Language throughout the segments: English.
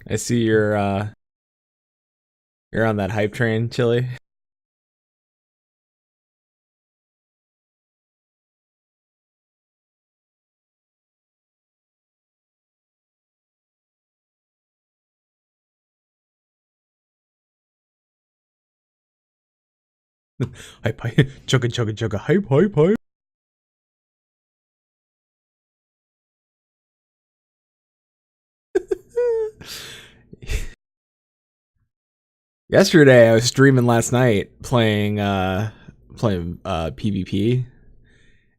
I see you're on that hype train, Chili. Hype, hype, chugga, chugga, chugga, hype, hype, hype. Yesterday, I was streaming last night playing PvP,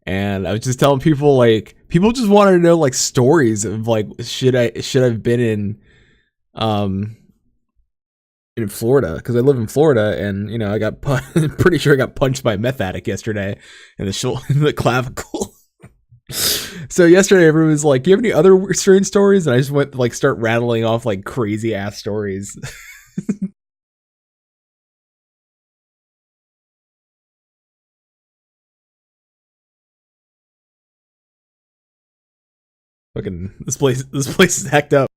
and I was just telling people like people just wanted to know like stories of like should I've been um in Florida because I live in Florida, and you know I got pretty sure I got punched by a meth addict yesterday in the shoulder, in the clavicle. So yesterday everyone was like, "Do you have any other strange stories?" And I just went like start rattling off like crazy ass stories. Fucking this place is hacked up.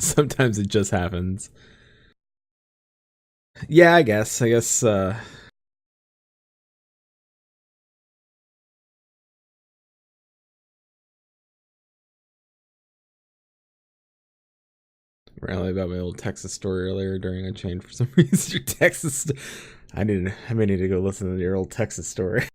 Sometimes it just happens. Yeah, I guess rally about my old Texas story earlier during a chain for some reason. Your Texas, I may need to go listen to your old Texas story.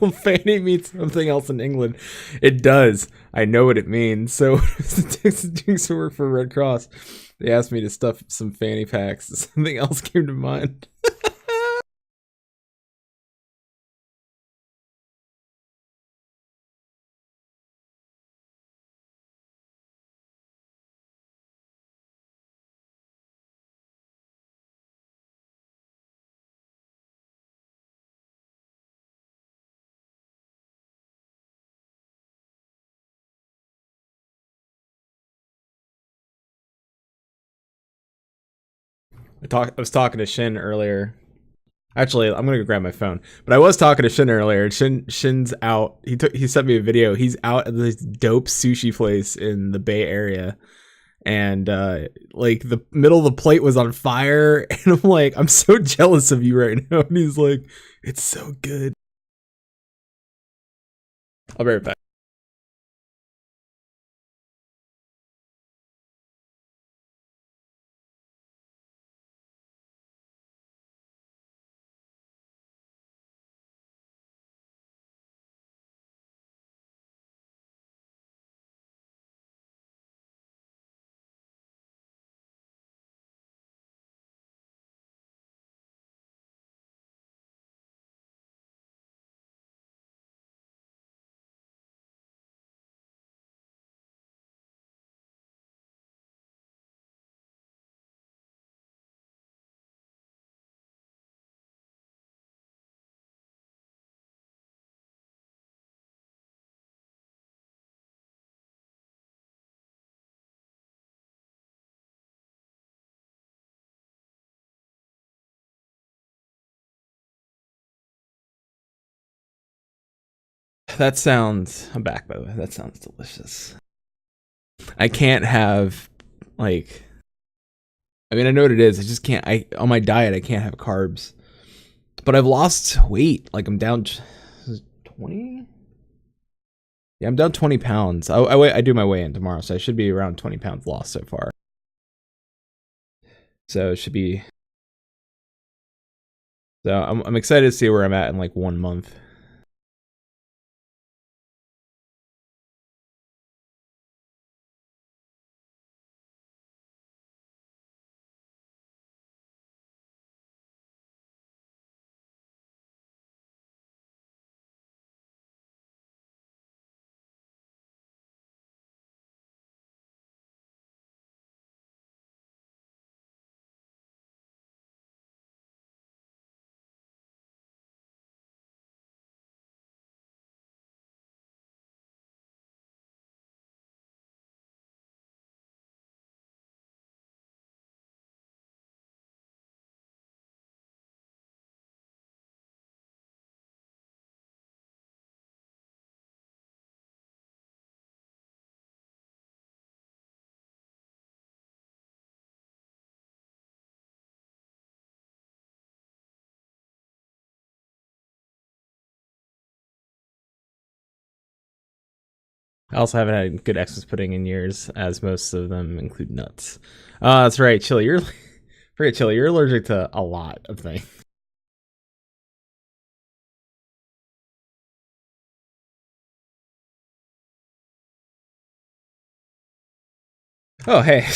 Well, Fanny means something else in England. It does. I know what it means. So, doing some work for Red Cross, they asked me to stuff some fanny packs. Something else came to mind. I was talking to Shin earlier. Actually, I'm gonna go grab my phone. But I was talking to Shin earlier. Shin's out. He sent me a video. He's out at this dope sushi place in the Bay Area, and like the middle of the plate was on fire, and I'm like, I'm so jealous of you right now. And he's like, it's so good. I'll be right back. That sounds. I'm back, by the way. That sounds delicious. I can't have, like. I mean, I know what it is. I just can't. On my diet, I can't have carbs. But I've lost weight. Like, I'm down 20. Yeah, I'm down 20 pounds. I do my weigh in tomorrow, so I should be around 20 pounds lost so far. So it should be. So I'm excited to see where I'm at in like 1 month. I also haven't had good Xmas pudding in years, as most of them include nuts. That's right, Chili. You're forget Chili. You're allergic to a lot of things. Oh, hey.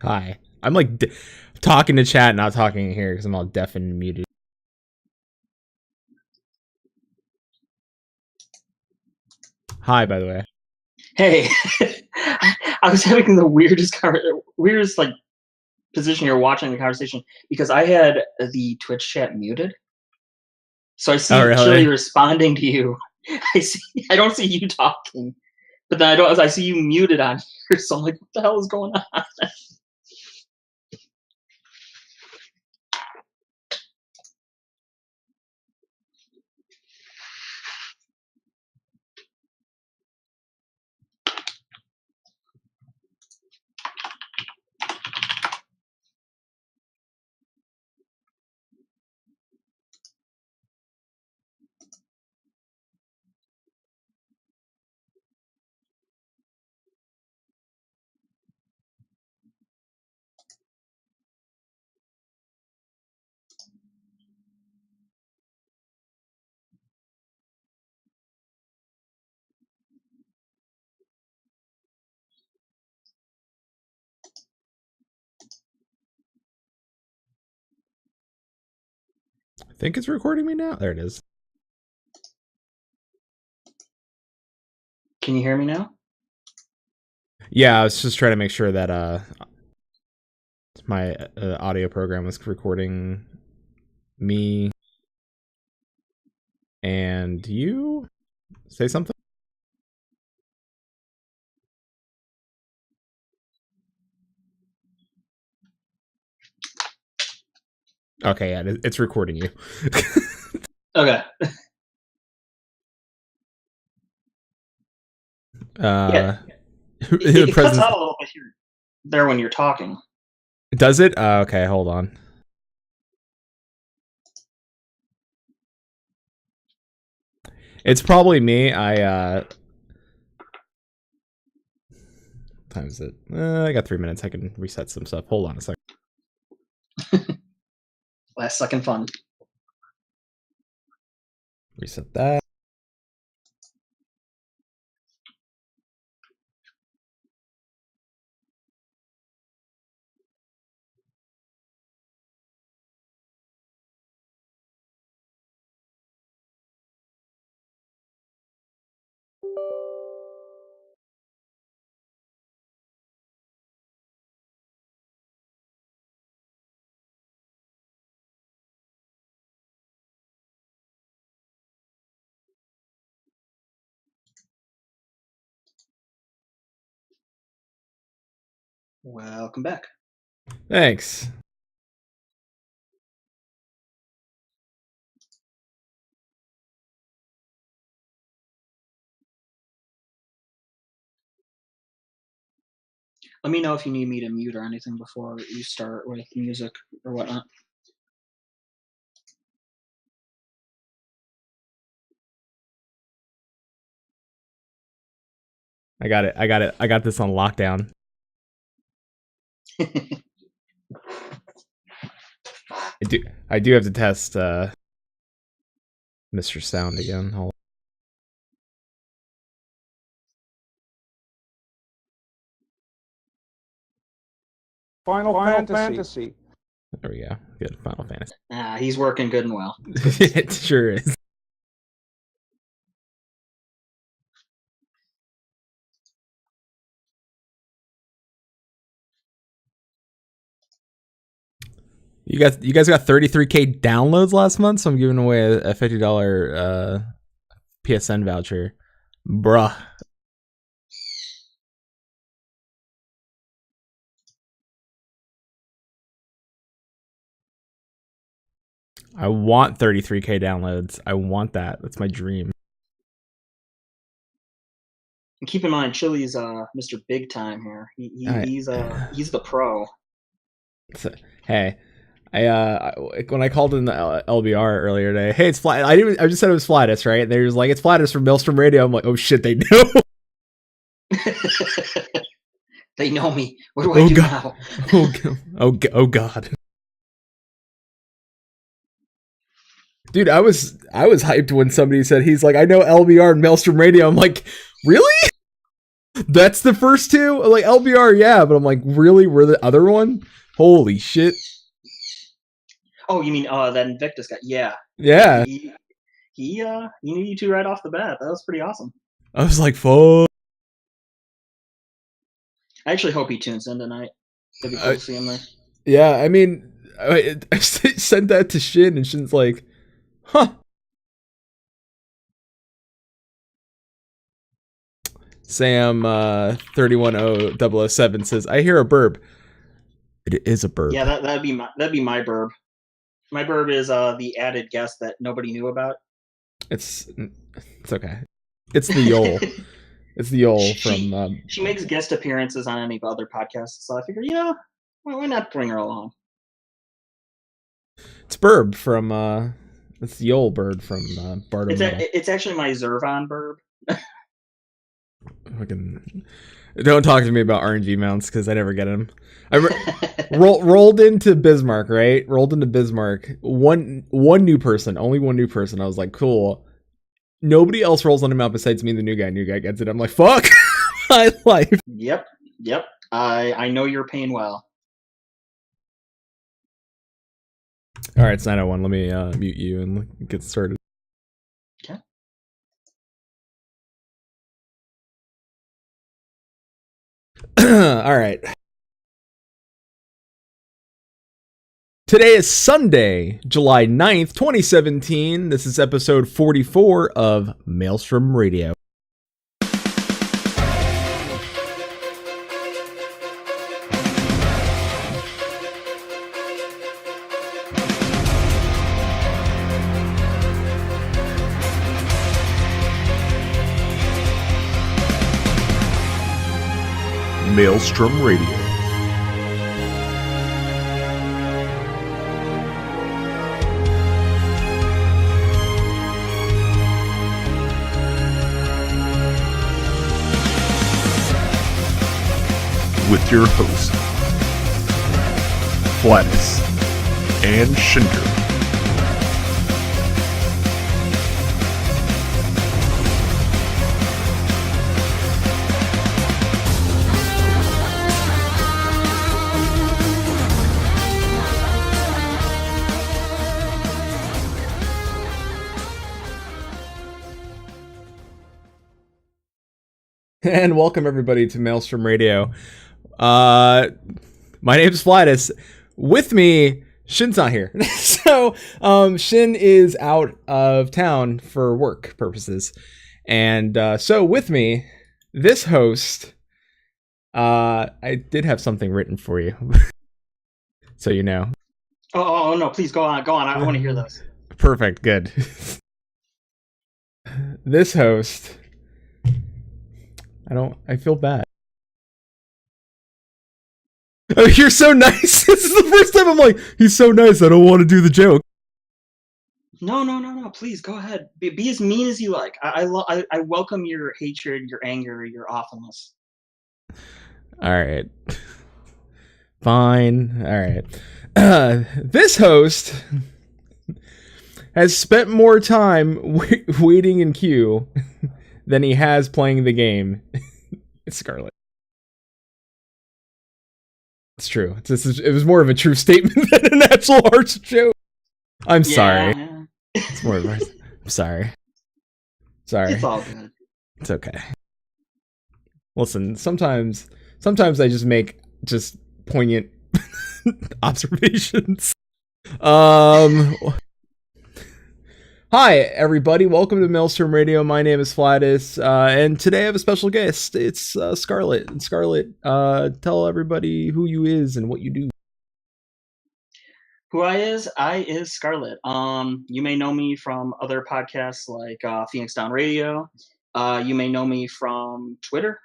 Hi. I'm like talking to chat, not talking here because I'm all deaf and muted. Hi, by the way. Hey, I was having the weirdest like position here watching the conversation because I had the Twitch chat muted. So I Oh, see Chili really? responding to you. I don't see you talking, but then I see you muted on here. So I'm like, what the hell is going on? I think it's recording me now. There it is. Can you hear me now? Yeah, I was just trying to make sure that my audio program was recording me and you. Say something. Okay, yeah, it's recording you. Okay. Yeah, uh, the it cuts presence. out a little bit here there when you're talking. Does it? Okay, hold on. It's probably me. Time is it? I got 3 minutes. I can reset some stuff. Hold on a second. Last second fun. Reset that. Welcome back. Thanks. Let me know if you need me to mute or anything before you start with music or whatnot. I got it. I got this on lockdown. I do have to test Mr. Sound again. Hold on. Final Fantasy. There we go. Good. Final Fantasy. He's working good and well. It sure is. You guys got 33K downloads last month, so I'm giving away a $50 PSN voucher. Bruh. I want 33K downloads. I want that. That's my dream. And keep in mind, Chili's Mr. Big Time here. He's the pro. Hey, I when I called in the LBR earlier today, hey, it's Flat. I just said it was Flatus, right? And they was like, it's Flatus from Maelstrom Radio. I'm like, oh shit, they know. They know me. What do I do now? Oh god. Dude, I was hyped when somebody said he's like, I know LBR and Maelstrom Radio. I'm like, really? That's the first two? Like LBR, yeah, but I'm like, really? We're the other one? Holy shit. Oh, you mean that Invictus guy? Yeah. Yeah. He knew you two right off the bat. That was pretty awesome. I was like, fuck. I actually hope he tunes in tonight. It'd be cool to see him there. Yeah, I mean, I sent that to Shin, and Shin's like, huh. Sam 310007 says, I hear a burp. It is a burp. Yeah, that'd be my burp. My burp is the added guest that nobody knew about. It's okay. It's the Yol. It's the Yol from. She makes guest appearances on any other podcasts, so I figured, why not bring her along? It's Burb from. It's the Yol bird from Bardo. It's actually my Zervon burb. Fucking. Don't talk to me about RNG mounts because I never get them. I rolled into Bismarck, right? Rolled into Bismarck. One new person, only one new person. I was like, cool. Nobody else rolls on him out besides me and the new guy. New guy gets it. I'm like, fuck my life. Yep. I know your pain well. All right, it's 9:01. Let me mute you and get started. Okay. All right. Today is Sunday, July 9th, 2017. This is episode 44 of Maelstrom Radio. Maelstrom Radio. With your hosts, Flatus and Shinder. And welcome everybody to Maelstrom Radio. My name's Flatus. With me, Shin's not here. So, Shin is out of town for work purposes. And so with me, this host I did have something written for you, so you know. Oh no! Please go on. I want to hear this. Perfect. Good. This host, I feel bad. Oh, you're so nice. This is the first time I'm like, he's so nice. I don't want to do the joke. No. Please go ahead. Be as mean as you like. I welcome your hatred, your anger, your awfulness. All right. Fine. All right. This host has spent more time waiting in queue than he has playing the game. It's Scarlet. It's true. It was more of a true statement than an actual harsh joke. I'm sorry. Yeah. It's more of a... I'm sorry. Sorry. It's all good. It's okay. Listen, sometimes I just make just poignant observations. Hi, everybody. Welcome to Maelstrom Radio. My name is Flatus, and today I have a special guest. It's Scarlet. And Scarlet, tell everybody who you is and what you do. Who I is Scarlet. You may know me from other podcasts like Phoenix Down Radio. You may know me from Twitter.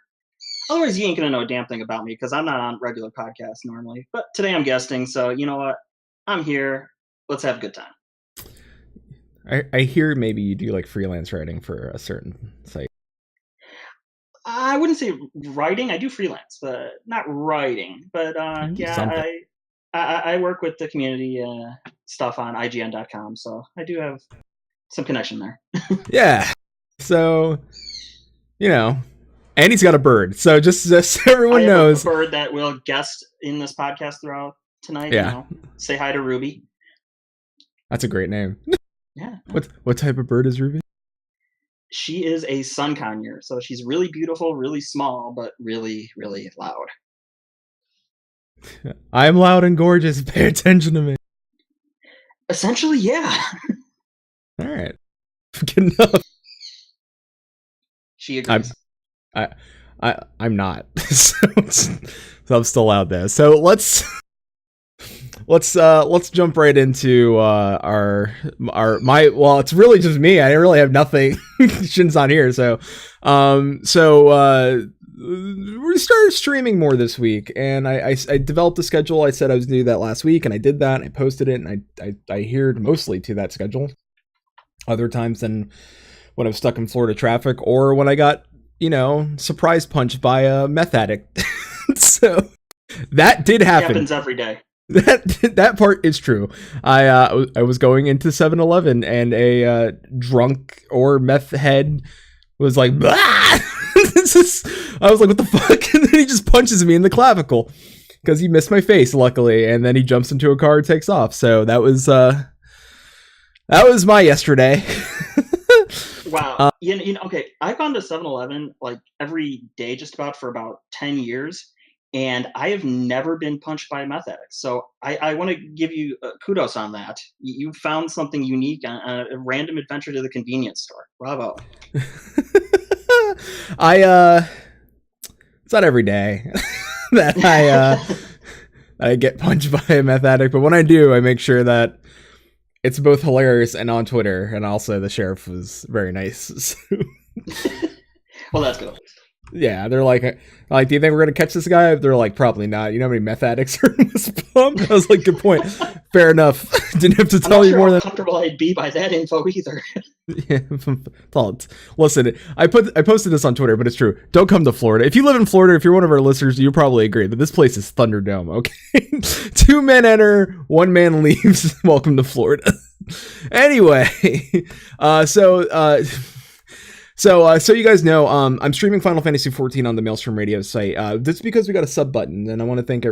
Otherwise, you ain't gonna know a damn thing about me because I'm not on regular podcasts normally. But today I'm guesting, so you know what? I'm here. Let's have a good time. I hear maybe you do like freelance writing for a certain site. I wouldn't say writing. I do freelance, but not writing. But yeah, I work with the community stuff on IGN.com, so I do have some connection there. Yeah. So, you know, and he's got a bird. So just so everyone knows, a bird that will guest in this podcast throughout tonight. Yeah. You know, say hi to Ruby. That's a great name. Yeah. What type of bird is Ruby? She is a sun conure, so she's really beautiful, really small, but really, really loud. I'm loud and gorgeous. Pay attention to me. Essentially, yeah. All right. Good enough. She agrees. I'm not. So I'm still out there. So let's jump right into well, it's really just me. I really have nothing. Shin's not here, so we started streaming more this week, and I developed a schedule. I said I was going to do that last week, and I did that, and I posted it, and I adhered mostly to that schedule. Other times than when I'm stuck in Florida traffic, or when I got, surprise punched by a meth addict. So that did happen. It happens every day. That part is true. I was going into 7-Eleven, and a drunk or meth head was like, "Bah!" I was like, what the fuck? And then he just punches me in the clavicle because he missed my face, luckily, and then he jumps into a car and takes off. So that was my yesterday. Wow. Okay, I've gone to 7-Eleven like every day just about for about 10 years, and I have never been punched by a meth addict. So I want to give you kudos on that. You found something unique on a random adventure to the convenience store. Bravo. It's not every day that I get punched by a meth addict, but when I do, I make sure that it's both hilarious and on Twitter, and also the sheriff was very nice. Well, that's good. Yeah, they're like, do you think we're gonna catch this guy? They're like, probably not. You know how many meth addicts are in this pump? I was like, good point. Fair enough. Didn't have to tell you more than comfortable I'd be by that info either. Yeah, listen, I posted this on Twitter, but it's true. Don't come to Florida. If you live in Florida, if you're one of our listeners, you probably agree that this place is Thunderdome. Okay, 2 men enter, 1 man leaves. Welcome to Florida. Anyway, so you guys know, I'm streaming Final Fantasy XIV on the Maelstrom Radio site. That's because we got a sub button, and I want to thank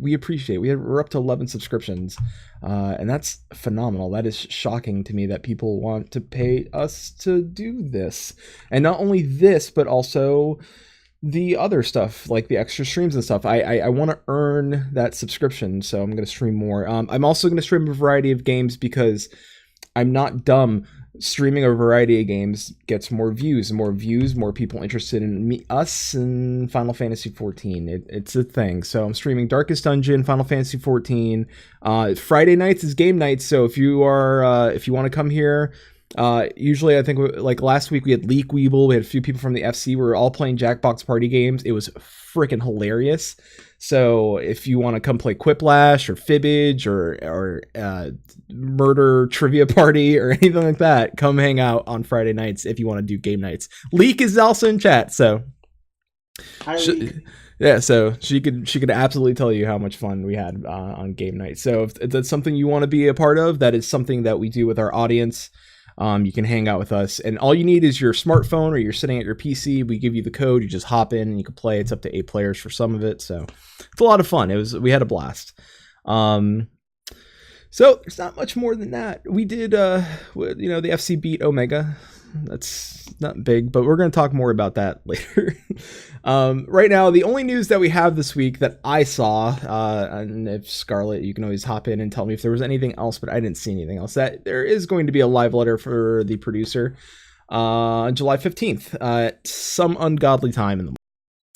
we appreciate. We're up to 11 subscriptions, and that's phenomenal. That is shocking to me that people want to pay us to do this, and not only this, but also the other stuff like the extra streams and stuff. I want to earn that subscription, so I'm going to stream more. I'm also going to stream a variety of games because I'm not dumb. streaming a variety of games gets more views, more people interested in us and Final Fantasy 14. It's a thing. So I'm streaming Darkest Dungeon, Final Fantasy 14. Friday nights is game nights. So if you want to come here, usually I think like last week we had Leak Weeble, we had a few people from the FC. We were all playing Jackbox party games. It was freaking hilarious. So if you want to come play Quiplash or Fibbage or Murder Trivia Party or anything like that, come hang out on Friday nights if you want to do game nights. Leak is also in chat, so so she could absolutely tell you how much fun we had on game night. So if that's something you want to be a part of, that is something that we do with our audience. You can hang out with us, and all you need is your smartphone or you're sitting at your PC. We give you the code, you just hop in and you can play. It's up to 8 players for some of it, so it's a lot of fun. We had a blast. So there's not much more than that. We did, the FC beat Omega. That's not big, but we're going to talk more about that later. Right now, the only news that we have this week that I saw, and if Scarlett, you can always hop in and tell me if there was anything else, but I didn't see anything else, that there is going to be a live letter for the producer on July 15th at some ungodly time in the morning.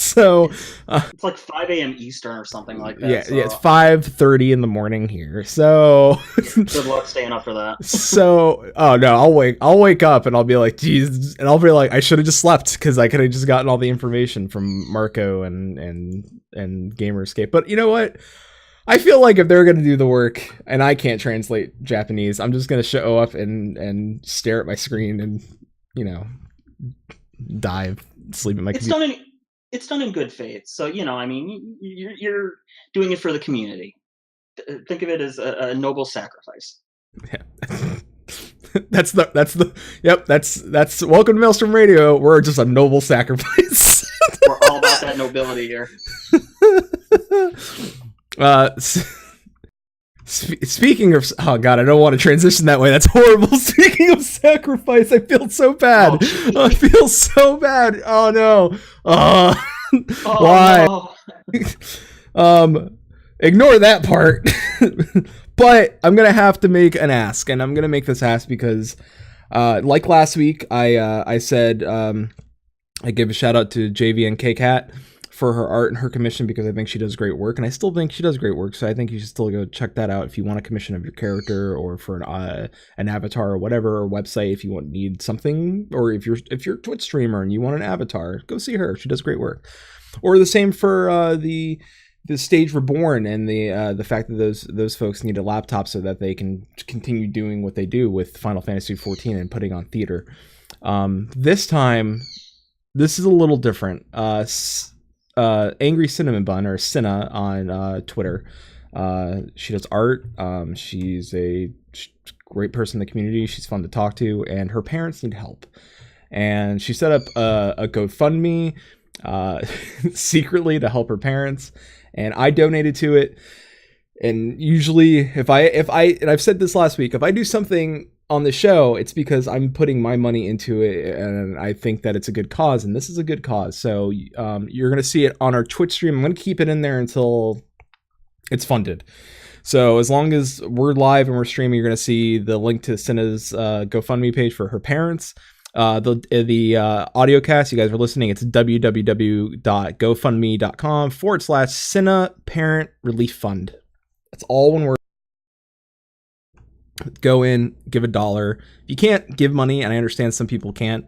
So it's like 5 a.m. Eastern or something like that. Yeah, it's 5:30 in the morning here. So good luck staying up for that. So, oh no, I'll wake up and I'll be like, geez, and I'll be like, I should have just slept because I could have just gotten all the information from Marco and Gamerscape. But you know what? I feel like if they're gonna do the work and I can't translate Japanese, I'm just gonna show up and stare at my screen and dive, sleep at my computer. It's done in good faith. So, I mean, you're doing it for the community. Think of it as a noble sacrifice. Yeah. That's welcome to Maelstrom Radio. We're just a noble sacrifice. We're all about that nobility here. Speaking of, oh god, I don't want to transition that way. That's horrible. Speaking of sacrifice, I feel so bad. I feel so bad. Oh no. Why? No. Ignore that part. But I'm gonna have to make an ask, and I'm gonna make this ask because, like last week, I said I give a shout out to JVNK Cat for her art and her commission because I think she does great work, and I still think she does great work. So I think you should still go check that out if you want a commission of your character or for an avatar or whatever, or website if you need something, or if you're a Twitch streamer and you want an avatar, go see her. She does great work. Or the same for the Stage Reborn and the fact that those folks need a laptop so that they can continue doing what they do with Final Fantasy 14 and putting on theater. This time, this is a little different. Angry Cinnamon Bun, or Cinna on Twitter. She does art. She's a great person in the community. She's fun to talk to, and her parents need help. And she set up a GoFundMe secretly to help her parents, and I donated to it. And usually, if I and I've said this last week, if I do something on the show, it's because I'm putting my money into it and I think that it's a good cause, and this is a good cause. So you're going to see it on our Twitch stream. I'm going to keep it in there until it's funded. So as long as we're live and we're streaming, you're going to see the link to Cinna's GoFundMe page for her parents. The audio cast, you guys are listening, it's www.gofundme.com/Cinna Parent Relief Fund. That's all one word. Go in, give $1. If you can't give money, and I understand some people can't,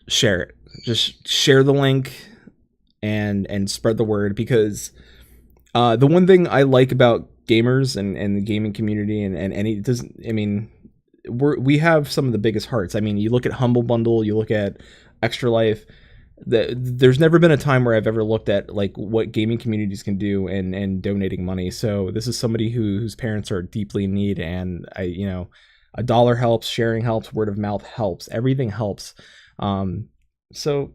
share it. Just share the link and spread the word, because the one thing I like about gamers and the gaming community and any doesn't, I mean, we have some of the biggest hearts. I mean, you look at Humble Bundle, you look at Extra Life. There's never been a time where I've ever looked at like what gaming communities can do and donating money. So this is somebody whose parents are deeply in need, and $1 helps, sharing helps, word of mouth helps, everything helps. So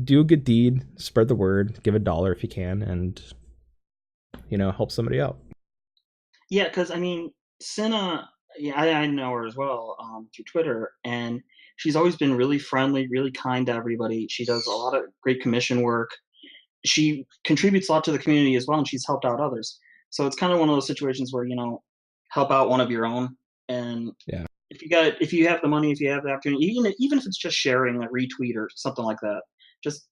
do a good deed, spread the word, give $1 if you can, and help somebody out. Yeah, because I mean, Cinna, yeah, I know her as well through Twitter, and she's always been really friendly, really kind to everybody. She does a lot of great commission work. She contributes a lot to the community as well, and she's helped out others. So it's kind of one of those situations where, help out one of your own. And yeah, if you have the money, if you have the opportunity, even if it's just sharing a retweet or something like that, just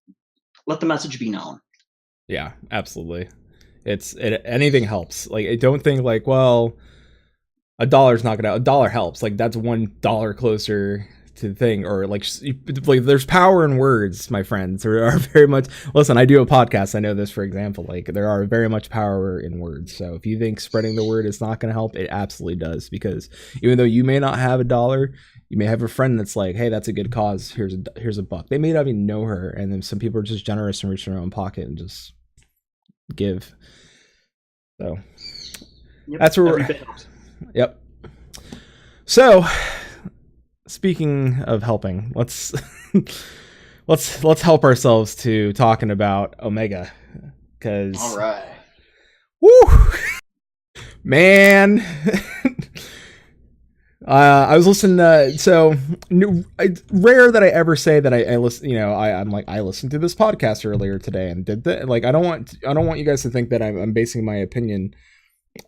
let the message be known. Yeah, absolutely. Anything helps. Like, I don't think like, well, a dollar's not gonna. A dollar helps. Like, that's $1 closer to the thing. Or like there's power in words, my friends. There are very much. Listen, I do a podcast. I know this, for example. Like, there are very much power in words. So if you think spreading the word is not gonna help, it absolutely does. Because even though you may not have a dollar, you may have a friend that's like, hey, that's a good cause. Here's a buck. They may not even know her, and then some people are just generous and reach in their own pocket and just give. So that's where we're. Yep. So, speaking of helping, let's help ourselves to talking about Omega, because all right, woo, man. I was listening. So rare that I ever say that I listen. You know, I'm like, I listened to this podcast earlier today and did that. Like, I don't want you guys to think that I'm basing my opinion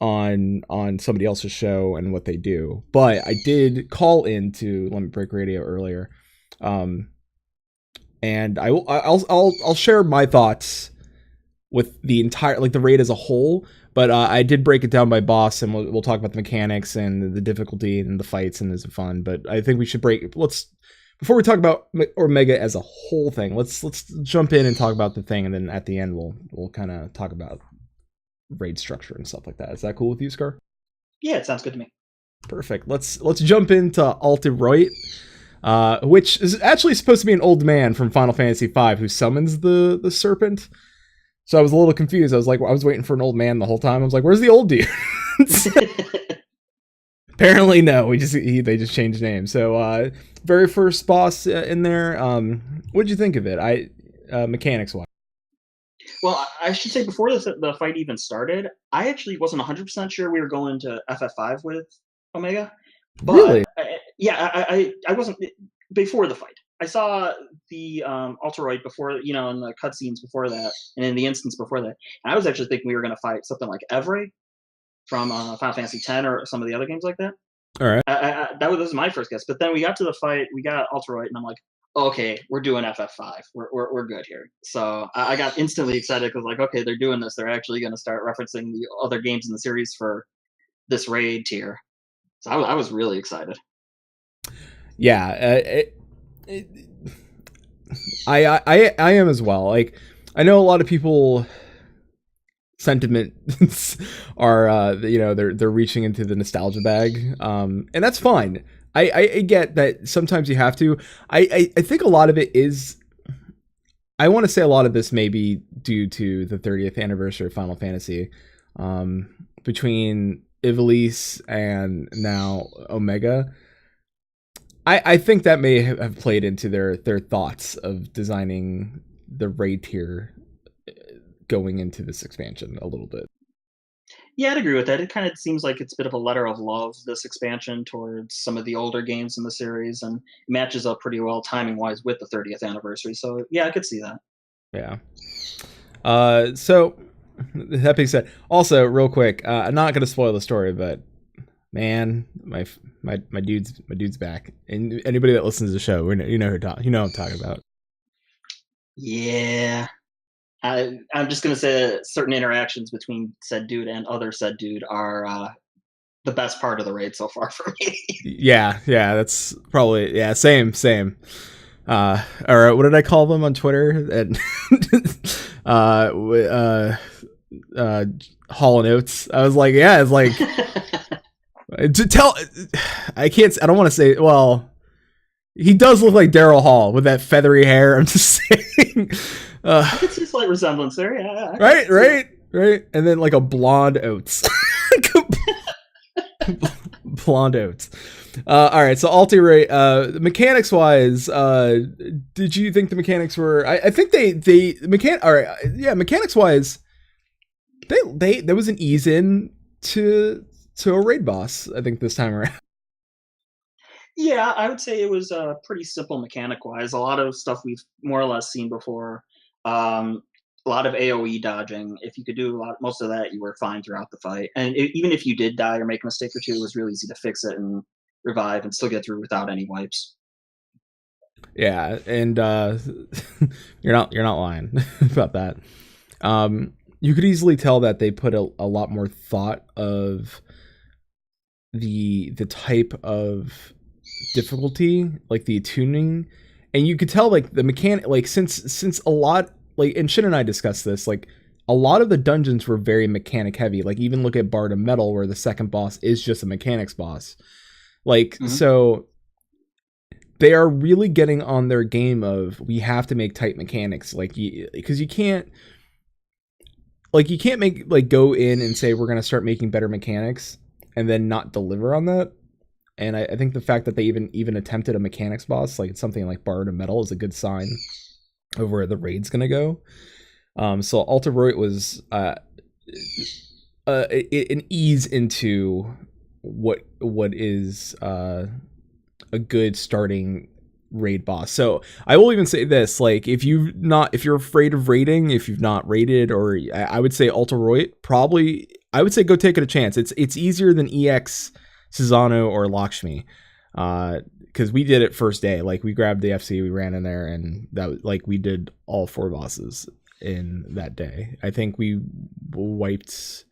on somebody else's show and what they do. But I did call into Limit Break Radio earlier, and I'll share my thoughts with the entire, like, the raid as a whole. But I did break it down by boss, and we'll talk about the mechanics and the difficulty and the fights, and is it fun. But I think we should before we talk about Omega as a whole thing, let's jump in and talk about the thing, and then at the end we'll kind of talk about raid structure and stuff like that. Is that cool with you, Scar? Yeah, it sounds good to me. Perfect. Let's jump into Altiroit, which is actually supposed to be an old man from Final Fantasy V who summons the serpent. So I was a little confused. I was waiting for an old man the whole time. I was like, where's the old dude? Apparently, no. They just changed names. So very first boss in there. What did you think of it? Mechanics wise. Well, I should say before the fight even started, I actually wasn't 100% sure we were going to FF5 with Omega. But really? I wasn't before the fight. I saw the Altiroid before, in the cutscenes before that, and in the instance before that. And I was actually thinking we were going to fight something like Evray from Final Fantasy X or some of the other games like that. All right. That was my first guess. But then we got to the fight, we got Altiroid, and I'm like, okay, we're doing FF5. We're good here. So I got instantly excited because, like, okay, they're doing this. They're actually going to start referencing the other games in the series for this raid tier. So I was really excited. Yeah, I am as well. Like, I know a lot of people sentiments are they're reaching into the nostalgia bag, and that's fine. I get that sometimes you have to. I think a lot of it is, I want to say a lot of this may be due to the 30th anniversary of Final Fantasy, between Ivalice and now Omega. I think that may have played into their thoughts of designing the raid tier going into this expansion a little bit. Yeah, I'd agree with that. It kind of seems like it's a bit of a letter of love, this expansion, towards some of the older games in the series, and matches up pretty well timing-wise with the 30th anniversary. So, yeah, I could see that. Yeah. So, that being said, also, real quick, I'm not going to spoil the story, but man, my dude's back. And anybody that listens to the show, you know what I'm talking about. Yeah. I'm just going to say that certain interactions between said dude and other said dude are the best part of the raid so far for me. Yeah, that's probably, same. Or what did I call them on Twitter? And Hall and Oates. I was like, yeah, it's like to tell. I don't want to say. Well, he does look like Daryl Hall with that feathery hair. I'm just saying. I could see a slight resemblance there. Yeah. Right. And then like a blonde Oates. Blonde Oates. All right. So Altiroit, mechanics wise, did you think the mechanics were? I think All right. Yeah. Mechanics wise, there was an ease in to a raid boss, I think, this time around. Yeah, I would say it was pretty simple mechanic wise. A lot of stuff we've more or less seen before. A lot of AoE dodging. If you could do most of that, you were fine throughout the fight. And even if you did die or make a mistake or two, it was really easy to fix it and revive and still get through without any wipes. Yeah, and you're not lying about that. You could easily tell that they put a lot more thought of the type of difficulty, like the tuning, and you could tell like the mechanic, like since a lot, like, and Shin and I discussed this, like a lot of the dungeons were very mechanic heavy. Like even look at Bard of Metal, where the second boss is just a mechanics boss. Like so they are really getting on their game of, we have to make tight mechanics, like, because you can't make, like, go in and say we're going to start making better mechanics and then not deliver on that. And I think the fact that they even attempted a mechanics boss, like something like Bard of Metal, is a good sign of where the raid's going to go. So Alter Roit was an ease into what is a good starting raid boss. So I will even say this, like, if you're afraid of raiding, if you've not raided, or I would say Alter Roit, probably I would say go take it a chance. It's easier than EX, Susano, or Lakshmi, because we did it first day. Like, we grabbed the FC, we ran in there, and that was like, we did all 4 bosses in that day. I think we wiped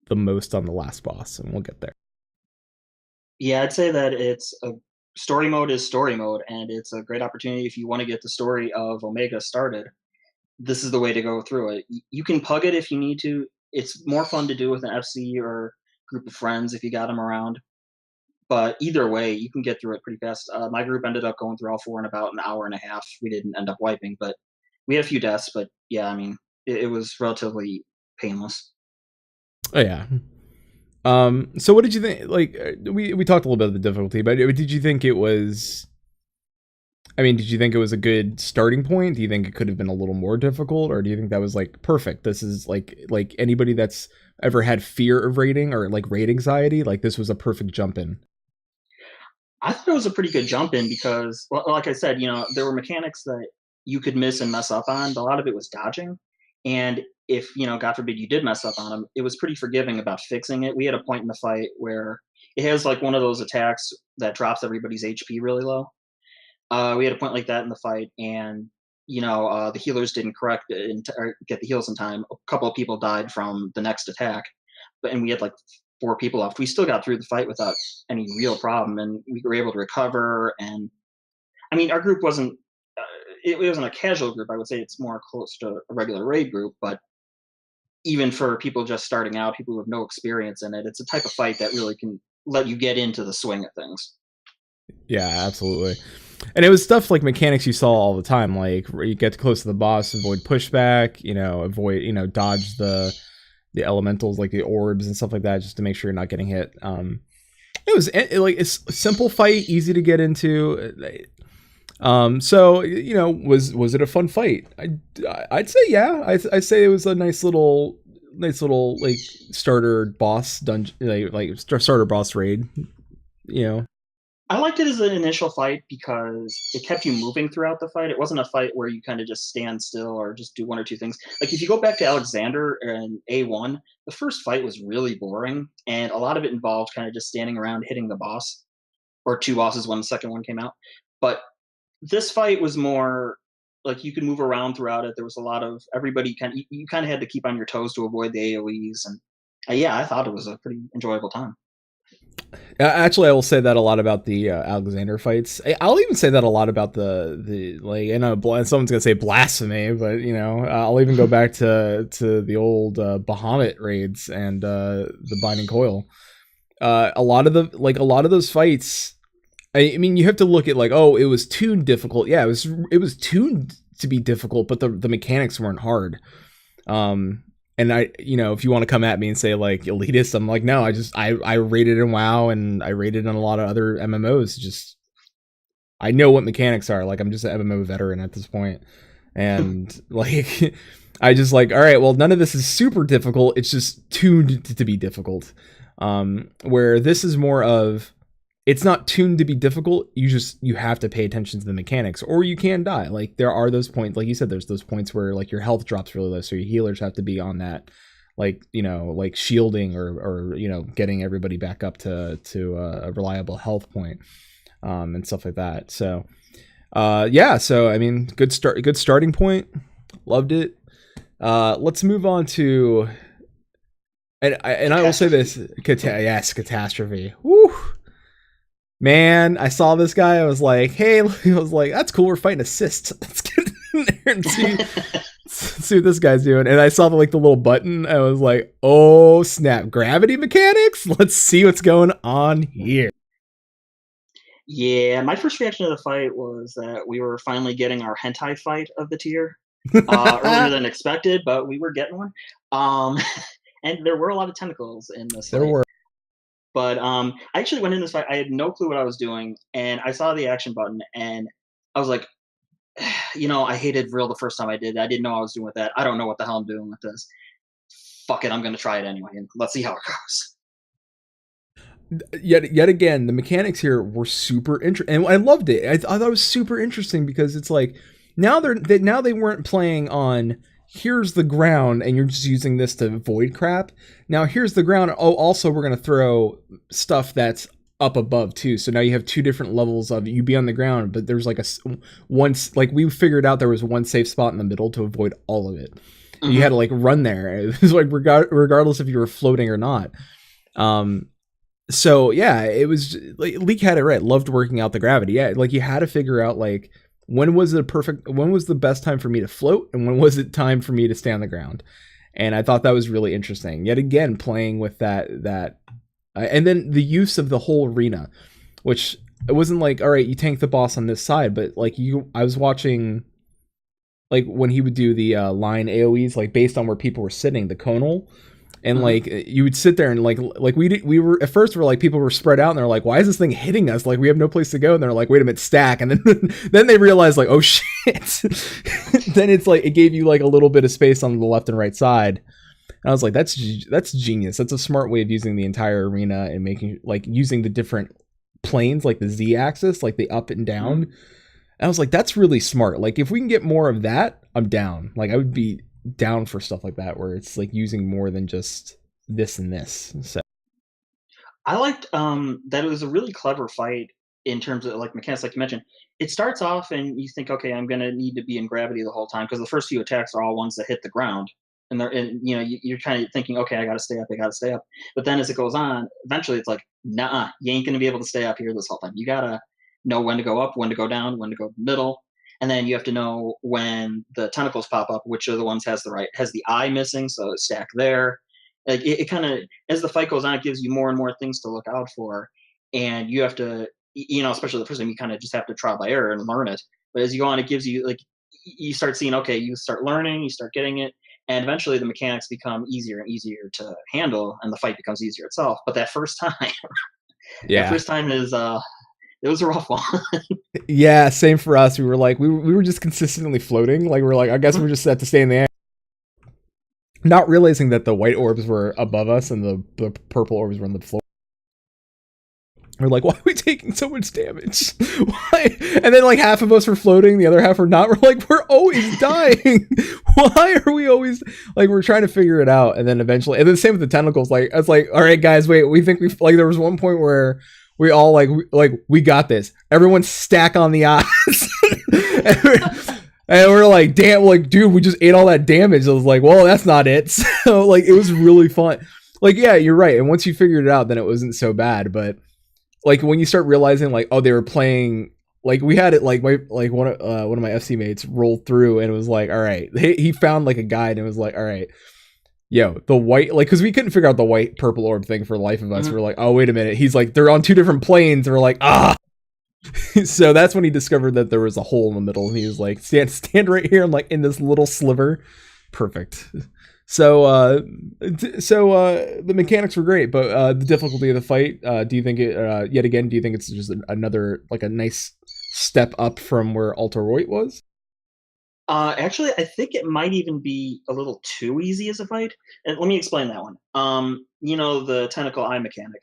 the most on the last boss, and we'll get there. Yeah, I'd say that story mode is story mode, and it's a great opportunity if you want to get the story of Omega started. This is the way to go through it. You can pug it if you need to. It's more fun to do with an FC or group of friends if you got them around. But either way, you can get through it pretty fast. My group ended up going through all 4 in about an hour and a half. We didn't end up wiping, but we had a few deaths. But yeah, I mean, it was relatively painless. Oh yeah. So what did you think? Like, we talked a little bit of the difficulty, but did you think it was? I mean, did you think it was a good starting point? Do you think it could have been a little more difficult, or do you think that was like perfect? This is like anybody that's ever had fear of raiding or like raid anxiety, like this was a perfect jump in. I thought it was a pretty good jump in because, well, like I said, there were mechanics that you could miss and mess up on, but a lot of it was dodging. And if, God forbid, you did mess up on them, it was pretty forgiving about fixing it. We had a point in the fight where it has like one of those attacks that drops everybody's HP really low. We had a point like that in the fight, and the healers didn't get the heals in time. A couple of people died from the next attack, and we had like 4 people left. We still got through the fight without any real problem, and we were able to recover. And I mean, our group wasn't it wasn't a casual group. I would say it's more close to a regular raid group, but even for people just starting out, people who have no experience in it, it's a type of fight that really can let you get into the swing of things. Yeah, absolutely. And it was stuff like mechanics you saw all the time, like you get close to the boss, avoid pushback, avoid, dodge the elementals like the orbs and stuff like that, just to make sure you're not getting hit. It's a simple fight, easy to get into. So was it a fun fight? I'd say yeah. I'd say it was a nice little like starter boss dungeon, like starter boss raid. I liked it as an initial fight because it kept you moving throughout the fight. It wasn't a fight where you kind of just stand still or just do 1 or 2 things. Like if you go back to Alexander and A1, the first fight was really boring, and a lot of it involved kind of just standing around hitting the boss, or 2 bosses when the second one came out. But this fight was more like you could move around throughout it. There was a lot of everybody you kind of had to keep on your toes to avoid the AoEs, and I thought it was a pretty enjoyable time. Actually, I will say that a lot about the Alexander fights. I'll even say that a lot about the like. I know someone's gonna say blasphemy, but I'll even go back to the old Bahamut raids and the Binding Coil. A lot of those fights. I mean, you have to look at like, oh, it was tuned difficult. Yeah, it was tuned to be difficult, but the mechanics weren't hard. And if you want to come at me and say like elitist, I'm like, no, I rated in WoW and I rated in a lot of other MMOs. Just, I know what mechanics are. Like, I'm just an MMO veteran at this point. And like, I just like, all right, well, none of this is super difficult. It's just tuned to be difficult. Where this is more of, it's not tuned to be difficult. You have to pay attention to the mechanics, or you can die. Like there are those points, like you said, there's those points where like your health drops really low, so your healers have to be on that like, you know, like shielding or you know, getting everybody back up to a reliable health point, and stuff like that. So yeah, so I mean, good starting point. Loved it. Let's move on to, and I will say this, yes, catastrophe. Woo. Man, I saw this guy. I was like, hey, I was like, that's cool. We're fighting assists. Let's get in there and see what this guy's doing. And I saw the little button. I was like, oh snap, gravity mechanics. Let's see what's going on here. Yeah, my first reaction to the fight was that we were finally getting our hentai fight of the tier. Earlier than expected, but we were getting one. And there were a lot of tentacles in this fight. There were. But I actually went in this fight. I had no clue what I was doing, and I saw the action button, and I was like, you know, I hated Vril the first time I did. I didn't know what I was doing with that. I don't know what the hell I'm doing with this. Fuck it, I'm gonna try it anyway, and let's see how it goes. Yet again, the mechanics here were super interesting, and I loved it. I thought it was super interesting because it's like now they weren't playing on, here's the ground and you're just using this to avoid crap. Now here's the ground. Oh, also we're gonna throw stuff that's up above too. So now you have two different levels of you be on the ground, but there's like like we figured out there was one safe spot in the middle to avoid all of it. Mm-hmm. You had to like run there. It was like regardless if you were floating or not. So yeah, it was like Leek had it right. Loved working out the gravity. Yeah, like you had to figure out like when was the best time for me to float and when was it time for me to stay on the ground. And I thought that was really interesting. Yet again, playing with that and then the use of the whole arena, which it wasn't like, all right, you tank the boss on this side, but like I was watching like when he would do the line AoEs, like based on where people were sitting, the conal. And like you would sit there and like we were at first, we're like, people were spread out and they're like, why is this thing hitting us? Like we have no place to go. And they're like, wait a minute, stack. And then they realized like, oh shit. Then it's like it gave you like a little bit of space on the left and right side. And I was like, that's genius. That's a smart way of using the entire arena and making like using the different planes, like the Z axis, like the up and down. And I was like, that's really smart. Like if we can get more of that, I'm down. Like I would be down for stuff like that where it's like using more than just this and this. So I liked that it was a really clever fight in terms of like mechanics, like you mentioned. It starts off and you think, okay, I'm gonna need to be in gravity the whole time because the first few attacks are all ones that hit the ground, and you know you're kind of thinking, okay, I gotta stay up. But then as it goes on, eventually it's like, nah, you ain't gonna be able to stay up here this whole time. You gotta know when to go up, when to go down, when to go middle. And then you have to know when the tentacles pop up, which are the ones has the eye missing, so it's stacked there. Like it kind of, as the fight goes on, it gives you more and more things to look out for, and you have to, you know, especially the first time, you kind of just have to trial by error and learn it. But as you go on, it gives you like you start seeing, okay, you start learning, you start getting it, and eventually the mechanics become easier and easier to handle, and the fight becomes easier itself. But that first time, that first time is it was a rough one. Yeah, same for us. We were like, we were just consistently floating. Like we're like, I guess we're just set to stay in the air. Not realizing that the white orbs were above us and the purple orbs were on the floor. We're like, why are we taking so much damage? Why? And then like half of us were floating, the other half were not. We're like, we're always dying. Why are we always like, we're trying to figure it out. And then eventually, and then same with the tentacles. Like, I was like, all right, guys, wait, we think like, there was one point where we all like we got this. Everyone stack on the eyes. and we're like, damn, like, dude, we just ate all that damage. I was like, well, that's not it. So like, it was really fun. Like, yeah, you're right. And once you figured it out, then it wasn't so bad. But like when you start realizing like, oh, they were playing, like we had it like one of my FC mates rolled through and it was like, all right, he found like a guide and it was like, all right, yo, the white, like, because we couldn't figure out the white purple orb thing for the life of us. We're like, oh, wait a minute. He's like, they're on two different planes. And we're like, ah. So that's when he discovered that there was a hole in the middle. And he was like, stand right here. I'm like, in this little sliver. Perfect. So the mechanics were great, but the difficulty of the fight, do you think it, yet again, do you think it's just another, like a nice step up from where Alter Roit was? Actually, I think it might even be a little too easy as a fight. And let me explain that one. You know, the tentacle eye mechanic.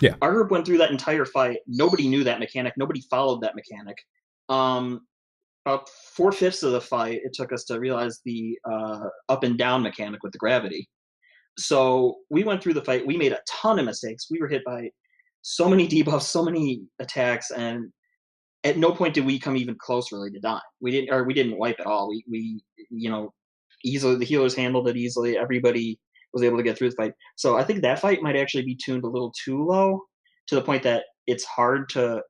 Yeah. Our group went through that entire fight. Nobody knew that mechanic. Nobody followed that mechanic. About 4/5 of the fight, it took us to realize the up and down mechanic with the gravity. So we went through the fight. We made a ton of mistakes. We were hit by so many debuffs, so many attacks, and at no point did we come even close really to dying. We didn't wipe at all. We easily, the healers handled it easily. Everybody was able to get through the fight. So I think that fight might actually be tuned a little too low, to the point that it's hard to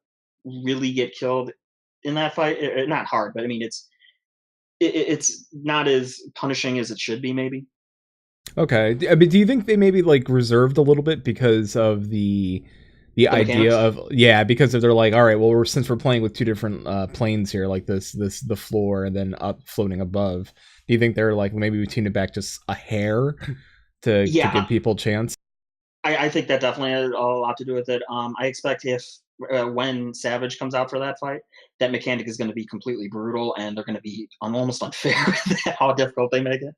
really get killed in that fight. Not hard, but I mean it's not as punishing as it should be, maybe. Okay. I mean, do you think they maybe like reserved a little bit because of the idea mechanics? of because they're like, all right, well, since we're playing with two different planes here, like the floor and then up floating above. Do you think they're like, maybe we tune it back just a hair to Yeah, give people a chance? I think that definitely had a lot to do with it. I expect if when Savage comes out for that fight, that mechanic is going to be completely brutal, and they're going to be almost unfair with how difficult they make it.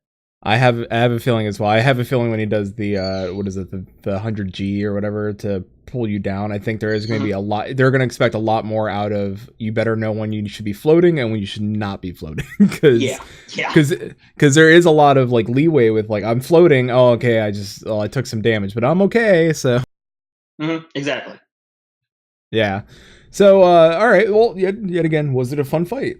I have a feeling as well. I have a feeling when he does the what is it, the 100G or whatever to pull you down, I think there is going to be a lot. They're going to expect a lot more out of you. Better know when you should be floating and when you should not be floating, because Yeah. because there is a lot of like leeway with like, I'm floating. Oh, okay, I took some damage, but I'm okay. So Exactly. yeah. So all right. Well, yet again, was it a fun fight?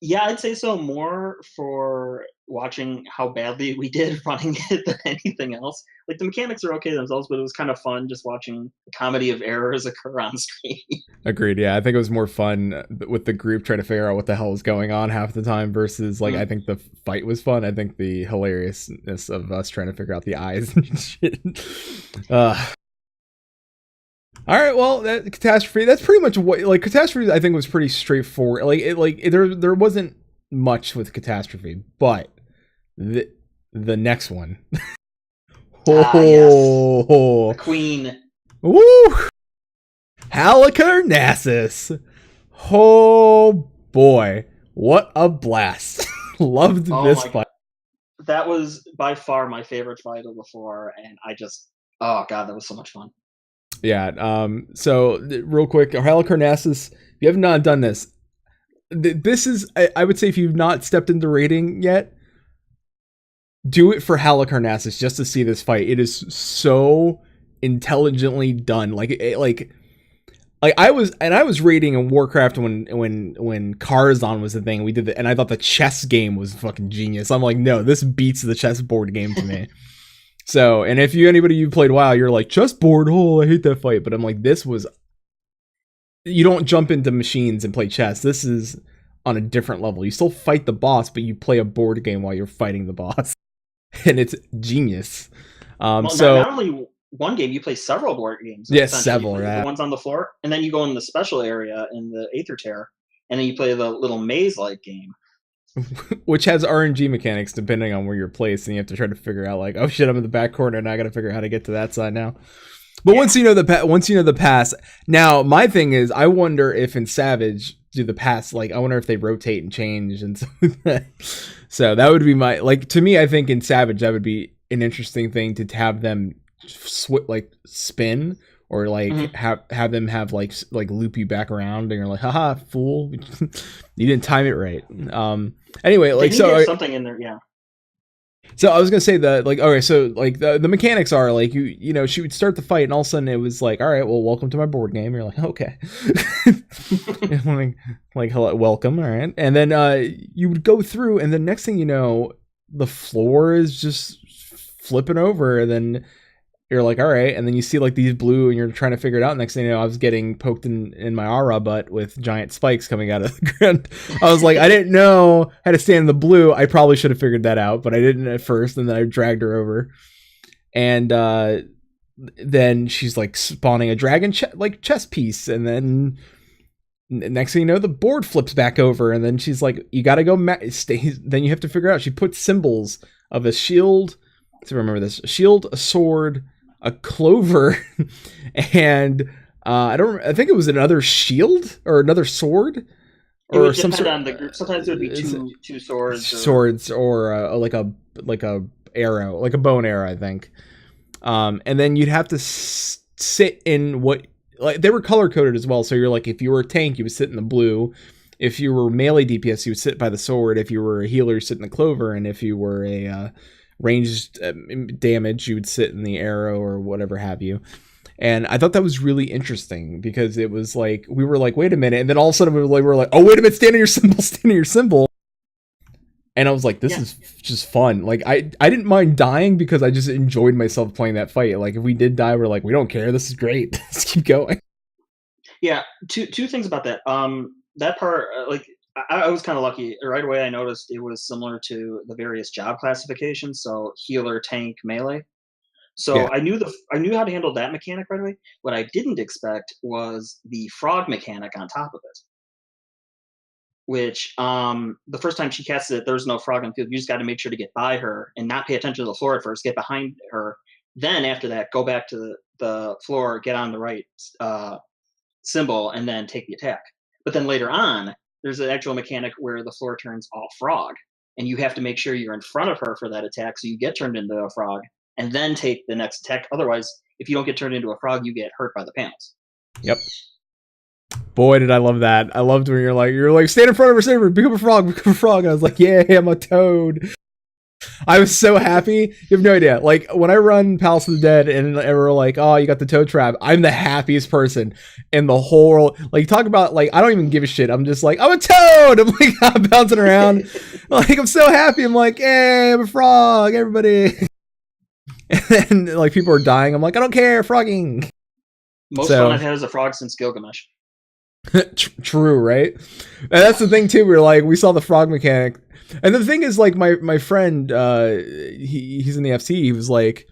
Yeah, I'd say so, more for watching how badly we did running it than anything else. Like, the mechanics are okay themselves, but it was kind of fun just watching the comedy of errors occur on screen. Agreed. Yeah, I think it was more fun with the group trying to figure out what the hell was going on half the time versus like I think the fight was fun. I think the hilariousness of us trying to figure out the eyes and shit. All right, well, that catastrophe. That's pretty much what like catastrophe. I think was pretty straightforward. There wasn't much with catastrophe, but the next one. Yes. The Queen. Woo! Halicarnassus. Oh boy, what a blast! Loved this fight. God. That was by far my favorite fight of the four, and oh god, that was so much fun. Yeah. So real quick, Halicarnassus. If you have not done this, this is I would say if you've not stepped into raiding yet, do it for Halicarnassus just to see this fight. It is so intelligently done. Like I was raiding in Warcraft when Karazhan was the thing. We did and I thought the chess game was fucking genius. I'm like, no, this beats the chessboard game to me. So, and if anybody you played WoW, you're like, chessboard, oh, I hate that fight. But I'm like, you don't jump into machines and play chess. This is on a different level. You still fight the boss, but you play a board game while you're fighting the boss. And it's genius. Not only one game, you play several board games. Yes, several, the ones on the floor, and then you go in the special area in the Aether Terror, and then you play the little maze-like game. Which has RNG mechanics depending on where you're placed, and you have to try to figure out like, oh shit, I'm in the back corner, and I got to figure out how to get to that side now. But once you know the pass, now my thing is, I wonder if in Savage do the pass like, I wonder if they rotate and change and stuff like that. So that would be to me, I think in Savage that would be an interesting thing to have them spin. Or like have them have like loop you back around, and you're like, haha, fool, you didn't time it right. Anyway, like something in there, yeah. So I was gonna say that the mechanics are like she would start the fight, and all of a sudden it was like, all right, well, welcome to my board game. You're like, okay, like hello, welcome, all right, and then you would go through, and the next thing you know, the floor is just flipping over, and then you're like, all right, and then you see like these blue, and you're trying to figure it out. Next thing you know, I was getting poked in my aura butt with giant spikes coming out of the ground. I was like, I didn't know how to stand in the blue. I probably should have figured that out, but I didn't at first, and then I dragged her over. And then she's like spawning a dragon chess piece, and then next thing you know, the board flips back over, and then she's like, you gotta go then you have to figure out, she puts symbols of a shield. To remember this, a shield, a sword, a clover, and I think it was another shield or another sword, or it would depend on the group. Sometimes it would be two swords, or like a arrow, like a bow and arrow, I think. And then you'd have to sit in what, like, they were color coded as well. So you're like, if you were a tank, you would sit in the blue. if you were melee DPS, you would sit by the sword. If you were a healer, you sit in the clover, and if you were a ranged damage, you would sit in the arrow or whatever have you. And I thought that was really interesting because it was like we were like, wait a minute, and then all of a sudden we were like, oh wait a minute, stand on your symbol, stand on your symbol. And I was like, this is just fun. Like, I didn't mind dying because I just enjoyed myself playing that fight. Like, if we did die, we're like, we don't care. This is great. Let's keep going. Yeah, two things about that. That part, like, I was kind of lucky. Right away, I noticed it was similar to the various job classifications. So healer, tank, melee. So Yeah. I knew how to handle that mechanic right away. What I didn't expect was the frog mechanic on top of it. Which the first time she casted it, there was no frog on the field. You just got to make sure to get by her and not pay attention to the floor at first. Get behind her. Then after that, go back to the floor, get on the right symbol, and then take the attack. But then later on, there's an actual mechanic where the floor turns all frog, and you have to make sure you're in front of her for that attack, so you get turned into a frog, and then take the next attack. Otherwise, if you don't get turned into a frog, you get hurt by the panels. Yep. Boy, did I love that. I loved when you're like, stand in front of her, stand in front, become a frog. And I was like, yeah, I'm a toad. I was so happy. You have no idea. Like, when I run Palace of the Dead and we're like, oh, you got the toad trap, I'm the happiest person in the whole world. Like, talk about, like, I don't even give a shit. I'm just like, I'm a toad. I'm like, I'm bouncing around. Like, I'm so happy. I'm like, hey, I'm a frog, everybody. And then, like, people are dying. I'm like, I don't care, frogging. Most fun I've had as a frog since Gilgamesh. True, right? And that's the thing too. We saw the frog mechanic, and the thing is, like, my friend, he's in the FC. He was like,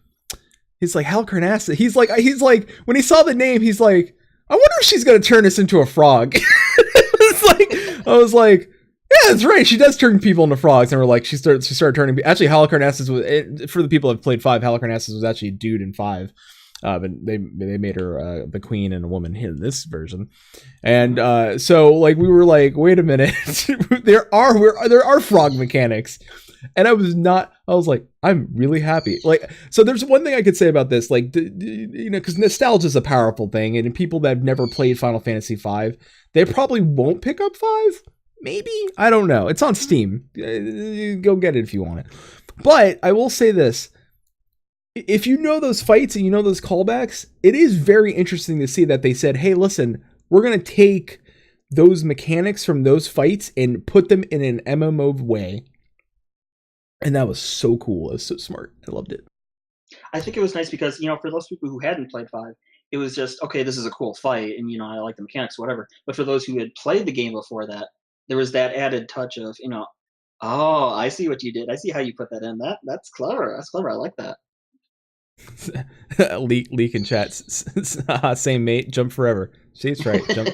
Halicarnassus. He's like, when he saw the name, he's like, I wonder if she's gonna turn us into a frog. It's like, I was like, yeah, that's right. She does turn people into frogs, and we're like, she started turning. Actually, Halicarnassus was, for the people that played 5, Halicarnassus was actually a dude in 5. But they made her the queen and a woman in this version, and so, like, we were like, wait a minute, there are frog mechanics, and I was like, I'm really happy. Like, so there's one thing I could say about this, like, you know, because nostalgia is a powerful thing, and people that have never played Final Fantasy V, they probably won't pick up 5. Maybe, I don't know. It's on Steam. Go get it if you want it. But I will say this. If you know those fights and you know those callbacks, it is very interesting to see that they said, hey, listen, we're going to take those mechanics from those fights and put them in an MMO way. And that was so cool. It was so smart. I loved it. I think it was nice because, you know, for those people who hadn't played 5, it was just, okay, this is a cool fight, and, you know, I like the mechanics, whatever. But for those who had played the game before that, there was that added touch of, you know, oh, I see what you did. I see how you put that in. That's clever. That's clever. I like that. leak in chats. Same mate, jump forever. See, it's right. Jump.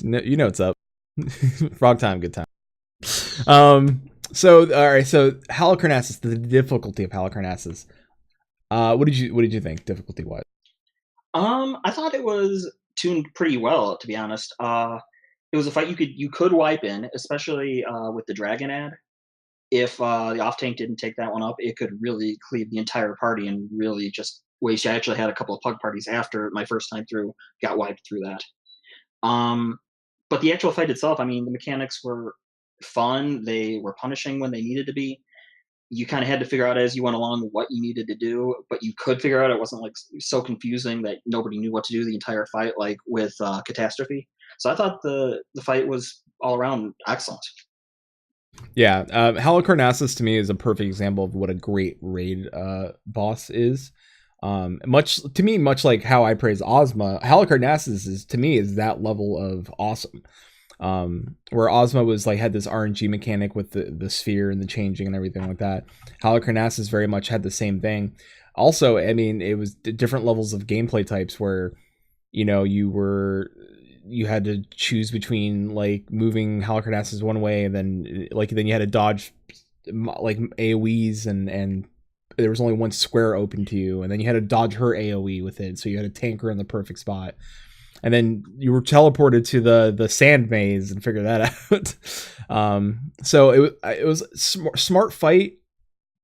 You know what's up. Frog time, good time. So all right. So Halicarnassus, the difficulty of Halicarnassus. What did you think, difficulty wise? I thought it was tuned pretty well, to be honest. It was a fight you could wipe in, especially with the dragon ad. If the off tank didn't take that one up, it could really cleave the entire party and really just waste. I actually had a couple of pug parties after my first time through, got wiped through that. But the actual fight itself, I mean, the mechanics were fun. They were punishing when they needed to be. You kind of had to figure out as you went along what you needed to do, but you could figure out. It wasn't like so confusing that nobody knew what to do the entire fight, like with Catastrophe. So I thought the fight was all around excellent. Yeah, Halicarnassus to me is a perfect example of what a great raid boss is. Much like how I praise Ozma, Halicarnassus is that level of awesome. Where Ozma was like had this RNG mechanic with the sphere and the changing and everything like that. Halicarnassus very much had the same thing. Also, I mean, it was different levels of gameplay types where, you know, you had to choose between like moving Halicarnassus one way, and then you had to dodge like AoEs, and there was only one square open to you, and then you had to dodge her AoE with it, so you had to tank her in the perfect spot, and then you were teleported to the sand maze and figure that out. So it was a smart fight.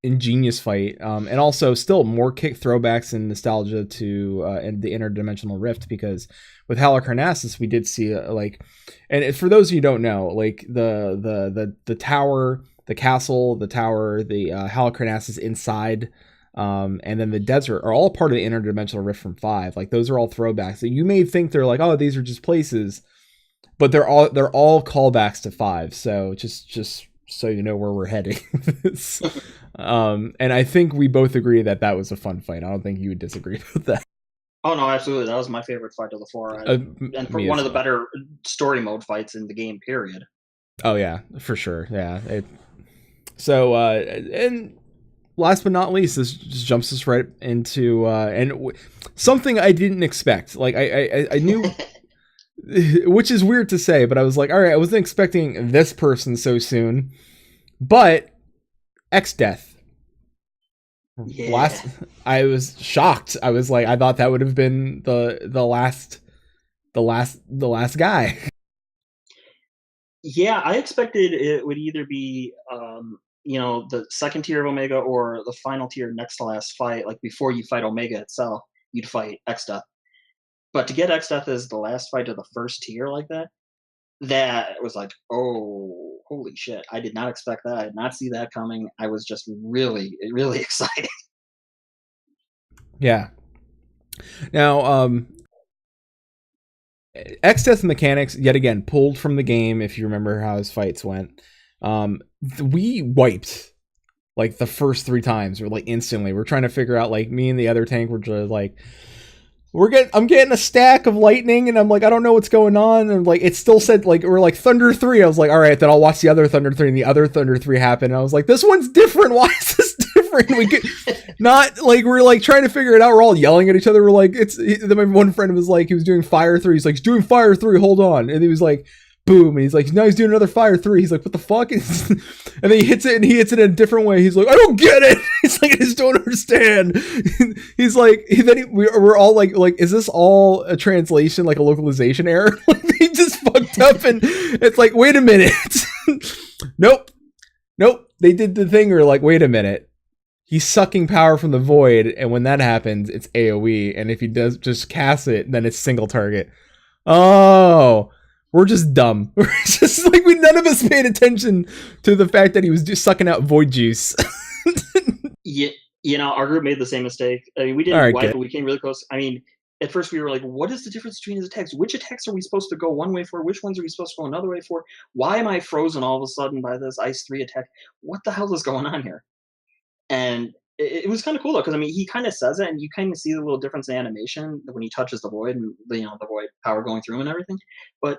ingenious fight, and also still more kick throwbacks and nostalgia to and the interdimensional rift, because with Halicarnassus we did see and for those of you who don't know, like the tower, the castle, the tower, the Halicarnassus inside, and then the desert are all part of the interdimensional rift from 5. Like those are all throwbacks. So you may think they're like, oh, these are just places, but they're all callbacks to 5. So just so you know where we're heading. And I think we both agree that was a fun fight. I don't think you would disagree with that. Oh no, absolutely. That was my favorite fight of the 4, and for one of the better story mode fights in the game. Period. Oh yeah, for sure. Yeah. So and last but not least, this just jumps us right into something I didn't expect. Like I knew. Which is weird to say, but I was like, all right, I wasn't expecting this person so soon. But Exdeath. Yeah. I was shocked. I was like, I thought that would have been the last guy. Yeah, I expected it would either be the second tier of Omega or the final tier next to last fight. Like before you fight Omega itself, you'd fight Exdeath. But to get Exdeath as the last fight of the first tier like that was like, oh, holy shit. I did not expect that. I did not see that coming. I was just really, really excited. Yeah. Now, Exdeath mechanics, yet again, pulled from the game, if you remember how his fights went. We wiped, like, the first 3 times, or, like, instantly. We're trying to figure out, like, me and the other tank were just, like... I'm getting a stack of lightning, and I'm like, I don't know what's going on, and like it still said like we're like Thunder 3. I was like, all right, then I'll watch the other Thunder 3, and the other Thunder 3 happened. And I was like, this one's different. Why is this different? We get not like we're like trying to figure it out. We're all yelling at each other. We're like, then my one friend was like, he was doing Fire 3. He's like, he's doing Fire 3. Hold on, and he was like, boom, and he's like, now he's doing another Fire 3. He's like, what the fuck? And then he hits it in a different way. He's like, I don't get it. He's like, I just don't understand. He's like, we're all like, is this all a translation, like a localization error? Like they just fucked up, and it's like, wait a minute. Nope. They did the thing where like, wait a minute. He's sucking power from the void, and when that happens, it's AoE, and if he does just cast it, then it's single target. Oh. We're just dumb. We're just like none of us paid attention to the fact that he was just sucking out void juice. Yeah, our group made the same mistake. I mean, we didn't wipe, but we came really close. I mean, at first we were like, what is the difference between his attacks? Which attacks are we supposed to go one way for? Which ones are we supposed to go another way for? Why am I frozen all of a sudden by this Ice 3 attack? What the hell is going on here? And it was kind of cool though, because I mean, he kind of says it, and you kind of see the little difference in animation when he touches the void and the void power going through him and everything. But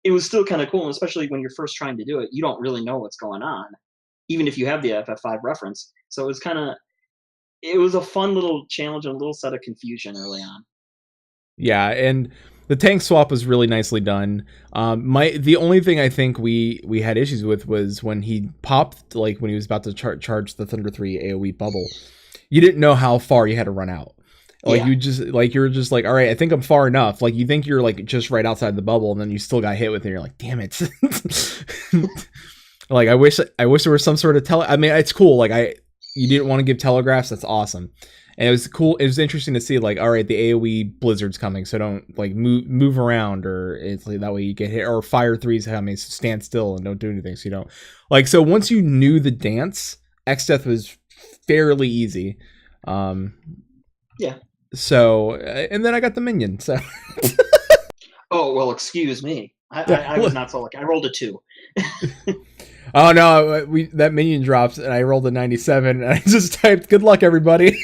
it was still kind of cool, and especially when you're first trying to do it, you don't really know what's going on, even if you have the FF5 reference. So it was a fun little challenge and a little set of confusion early on. Yeah, and the tank swap was really nicely done. The only thing I think we had issues with was when he popped, like when he was about to charge the Thunder 3 AoE bubble, you didn't know how far you had to run out. Like you're just like, all right, I think I'm far enough. Like you think you're like just right outside the bubble, and then you still got hit with it. And you're like, damn it. Like I wish there was some sort of I mean, it's cool. Like you didn't want to give telegraphs. That's awesome. And it was cool. It was interesting to see like, all right, the AoE blizzard's coming, so don't like move around, or it's like that way you get hit, or Fire 3's coming, so stand still and don't do anything, so you don't like. So once you knew the dance, Exdeath was fairly easy. Yeah. So, and then I got the minion, so. Oh, well, excuse me. I was not so lucky. I rolled a 2. Oh, no, that minion drops, and I rolled a 97, and I just typed, good luck, everybody.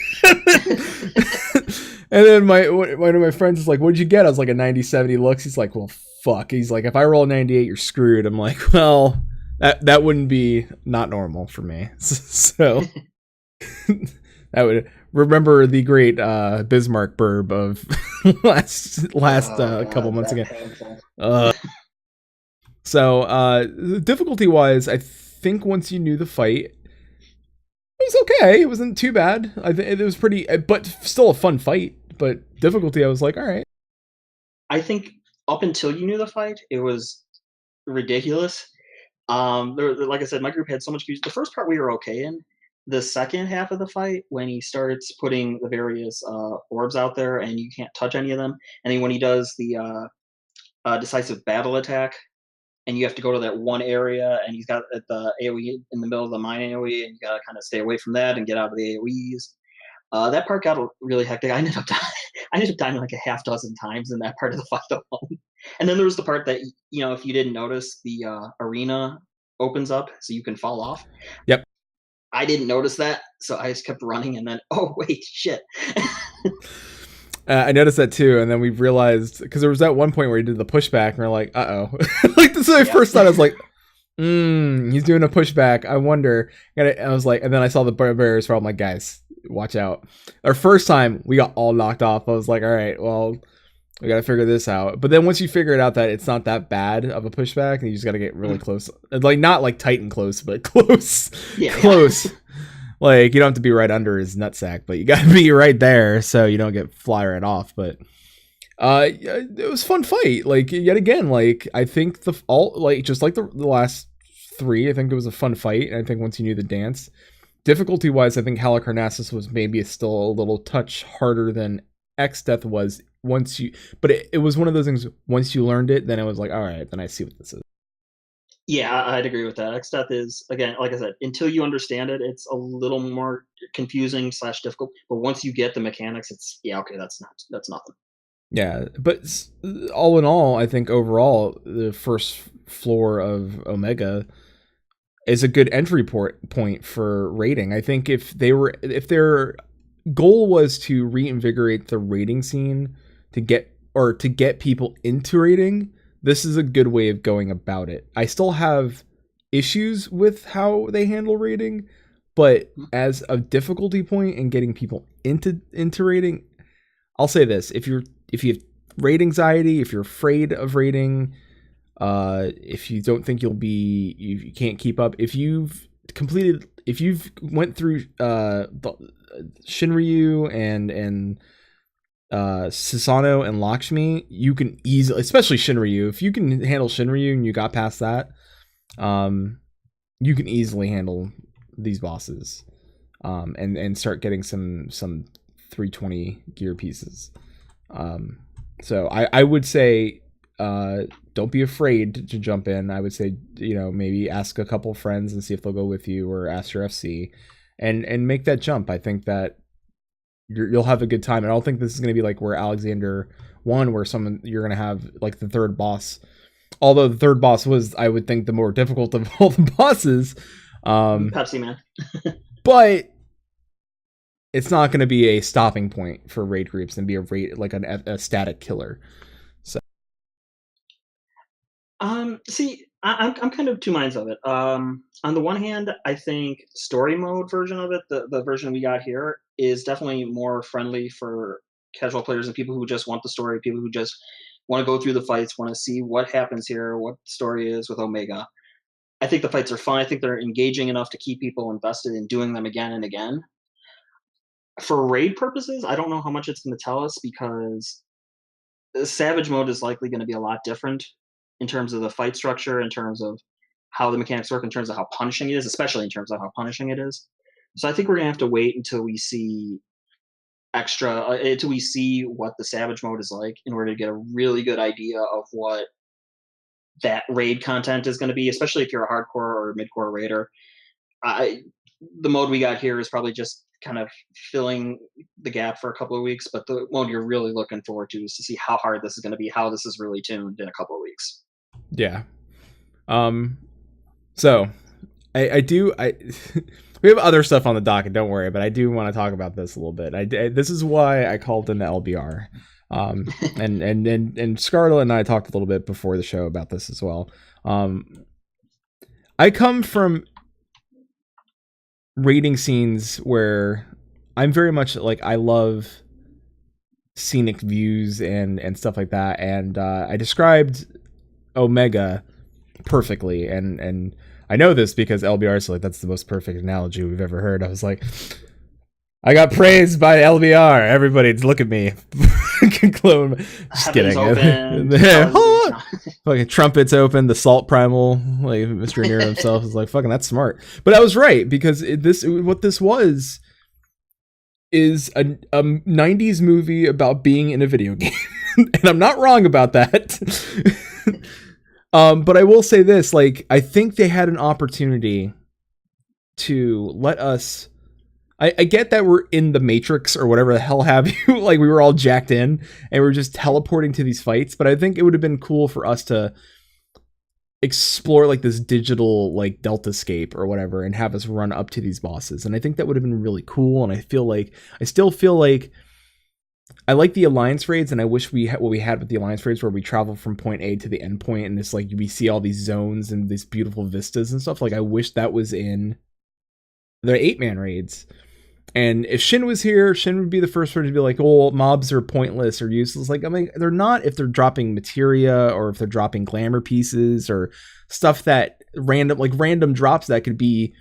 And then one of my friends is like, what'd you get? I was like, a 97. He looks, he's like, well, fuck. He's like, if I roll a 98, you're screwed. I'm like, well, that wouldn't be not normal for me. So, that would... Remember the great Bismarck burb of last couple months ago. So difficulty wise, I think once you knew the fight, it was okay. It wasn't too bad. I think it was pretty, but still a fun fight. But difficulty, I was like, all right. I think up until you knew the fight, it was ridiculous. Like I said, my group had so much confusion. The first part we were okay in, the second half of the fight, when he starts putting the various orbs out there and you can't touch any of them, and then when he does the decisive battle attack, and you have to go to that one area, and he's got the AoE in the middle of the mine AoE, and you gotta kind of stay away from that and get out of the AoEs. That part got really hectic. I ended up dying like a half dozen times in that part of the fight alone. And then there was the part that, if you didn't notice, the arena opens up so you can fall off. Yep. I didn't notice that, so I just kept running, and then, oh wait, shit. I noticed that too, and then we realized, because there was that one point where he did the pushback, and we're like, uh-oh. Like, this is my first thought. I was like, he's doing a pushback. I wonder. And I was like, and then I saw the barriers for all. I'm like, guys, watch out. Our first time, we got all knocked off. I was like, all right, well, we got to figure this out. But then once you figure it out that it's not that bad of a pushback, and you just got to get really close. Like, not like tight and close, but close. Yeah. Close. Like, you don't have to be right under his nutsack, but you got to be right there so you don't get fly right off. But it was a fun fight. Like, yet again, like, I think just like the last three, I think it was a fun fight. And I think once you knew the dance, difficulty wise, I think Halicarnassus was maybe still a little touch harder than Exdeath was but it was one of those things, once you learned it, then it was like, all right, then I see what this is. Yeah, I'd agree with that. Exdeath is, again, like I said, until you understand it, it's a little more confusing / difficult. But once you get the mechanics, it's, okay, that's nothing. Yeah, but all in all, I think overall, the first floor of Omega is a good entry point for raiding. I think if their goal was to reinvigorate the raiding scene to get people into raiding, this is a good way of going about it. I still have issues with how they handle raiding, but as a difficulty point in getting people into raiding, I'll say this: if you have raid anxiety, if you're afraid of raiding, if you don't think you can't keep up, if you've went through Shinryu and Susanoo and Lakshmi, you can easily, especially Shinryu, if you can handle Shinryu and you got past that, you can easily handle these bosses, and start getting some 320 gear pieces. So I would say, don't be afraid to jump in. I would say, maybe ask a couple friends and see if they'll go with you, or ask your FC and make that jump. I think that you'll have a good time. And I don't think this is going to be like where Alexander 1, where you're going to have like the third boss. Although the third boss was, I would think, the more difficult of all the bosses. Pepsi Man. But it's not going to be a stopping point for raid groups and be a static killer. So, see, I'm kind of two minds of it. On the one hand, I think story mode version of it, the version we got here, is definitely more friendly for casual players and people who just want the story, people who just want to go through the fights, want to see what happens here, what the story is with Omega. I think the fights are fun. I think they're engaging enough to keep people invested in doing them again and again. For raid purposes, I don't know how much it's going to tell us, because the Savage mode is likely going to be a lot different in terms of the fight structure, in terms of how the mechanics work, in terms of how punishing it is, especially in terms of how punishing it is. So I think we're going to have to wait until we see until we see what the Savage mode is like, in order to get a really good idea of what that raid content is going to be, especially if you're a hardcore or midcore raider. The mode we got here is probably just kind of filling the gap for a couple of weeks, but the mode you're really looking forward to is to see how hard this is going to be, how this is really tuned in a couple of weeks. Yeah. So I we have other stuff on the docket, don't worry, but I do want to talk about this a little bit. This is why I called in the LBR. And Scarlet and I talked a little bit before the show about this as well. I come from raiding scenes where I'm very much like, I love scenic views and stuff like that, and I described Omega perfectly, and I know this because LBR is like, that's the most perfect analogy we've ever heard. I was like, I got praised by LBR. Everybody, look at me. Just kidding. Fucking trumpets open, the salt primal, like Mr. Nero himself is like, fucking, that's smart. But I was right, because what this was is a 90s movie about being in a video game. And I'm not wrong about that. But I will say this, like, I think they had an opportunity to let us... I get that we're in the Matrix or whatever the hell have you, like we were all jacked in and we're just teleporting to these fights, but I think it would have been cool for us to explore like this digital like Deltascape or whatever and have us run up to these bosses, and I think that would have been really cool. And I still feel like I like the Alliance raids, and I wish we had what we had with the Alliance raids, where we travel from point A to the end point, and it's like we see all these zones and these beautiful vistas and stuff. Like I wish that was in the 8-man raids. And if Shin was here, Shin would be the first one to be like, oh, mobs are pointless or useless. Like, I mean, they're not if they're dropping materia or if they're dropping glamour pieces or stuff that random drops that could be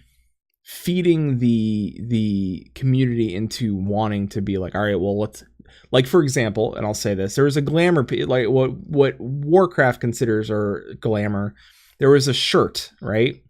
feeding the community into wanting to be like, all right, well, let's, like, for example, and I'll say this, there was a glamour, like what Warcraft considers or glamour. There was a shirt, right?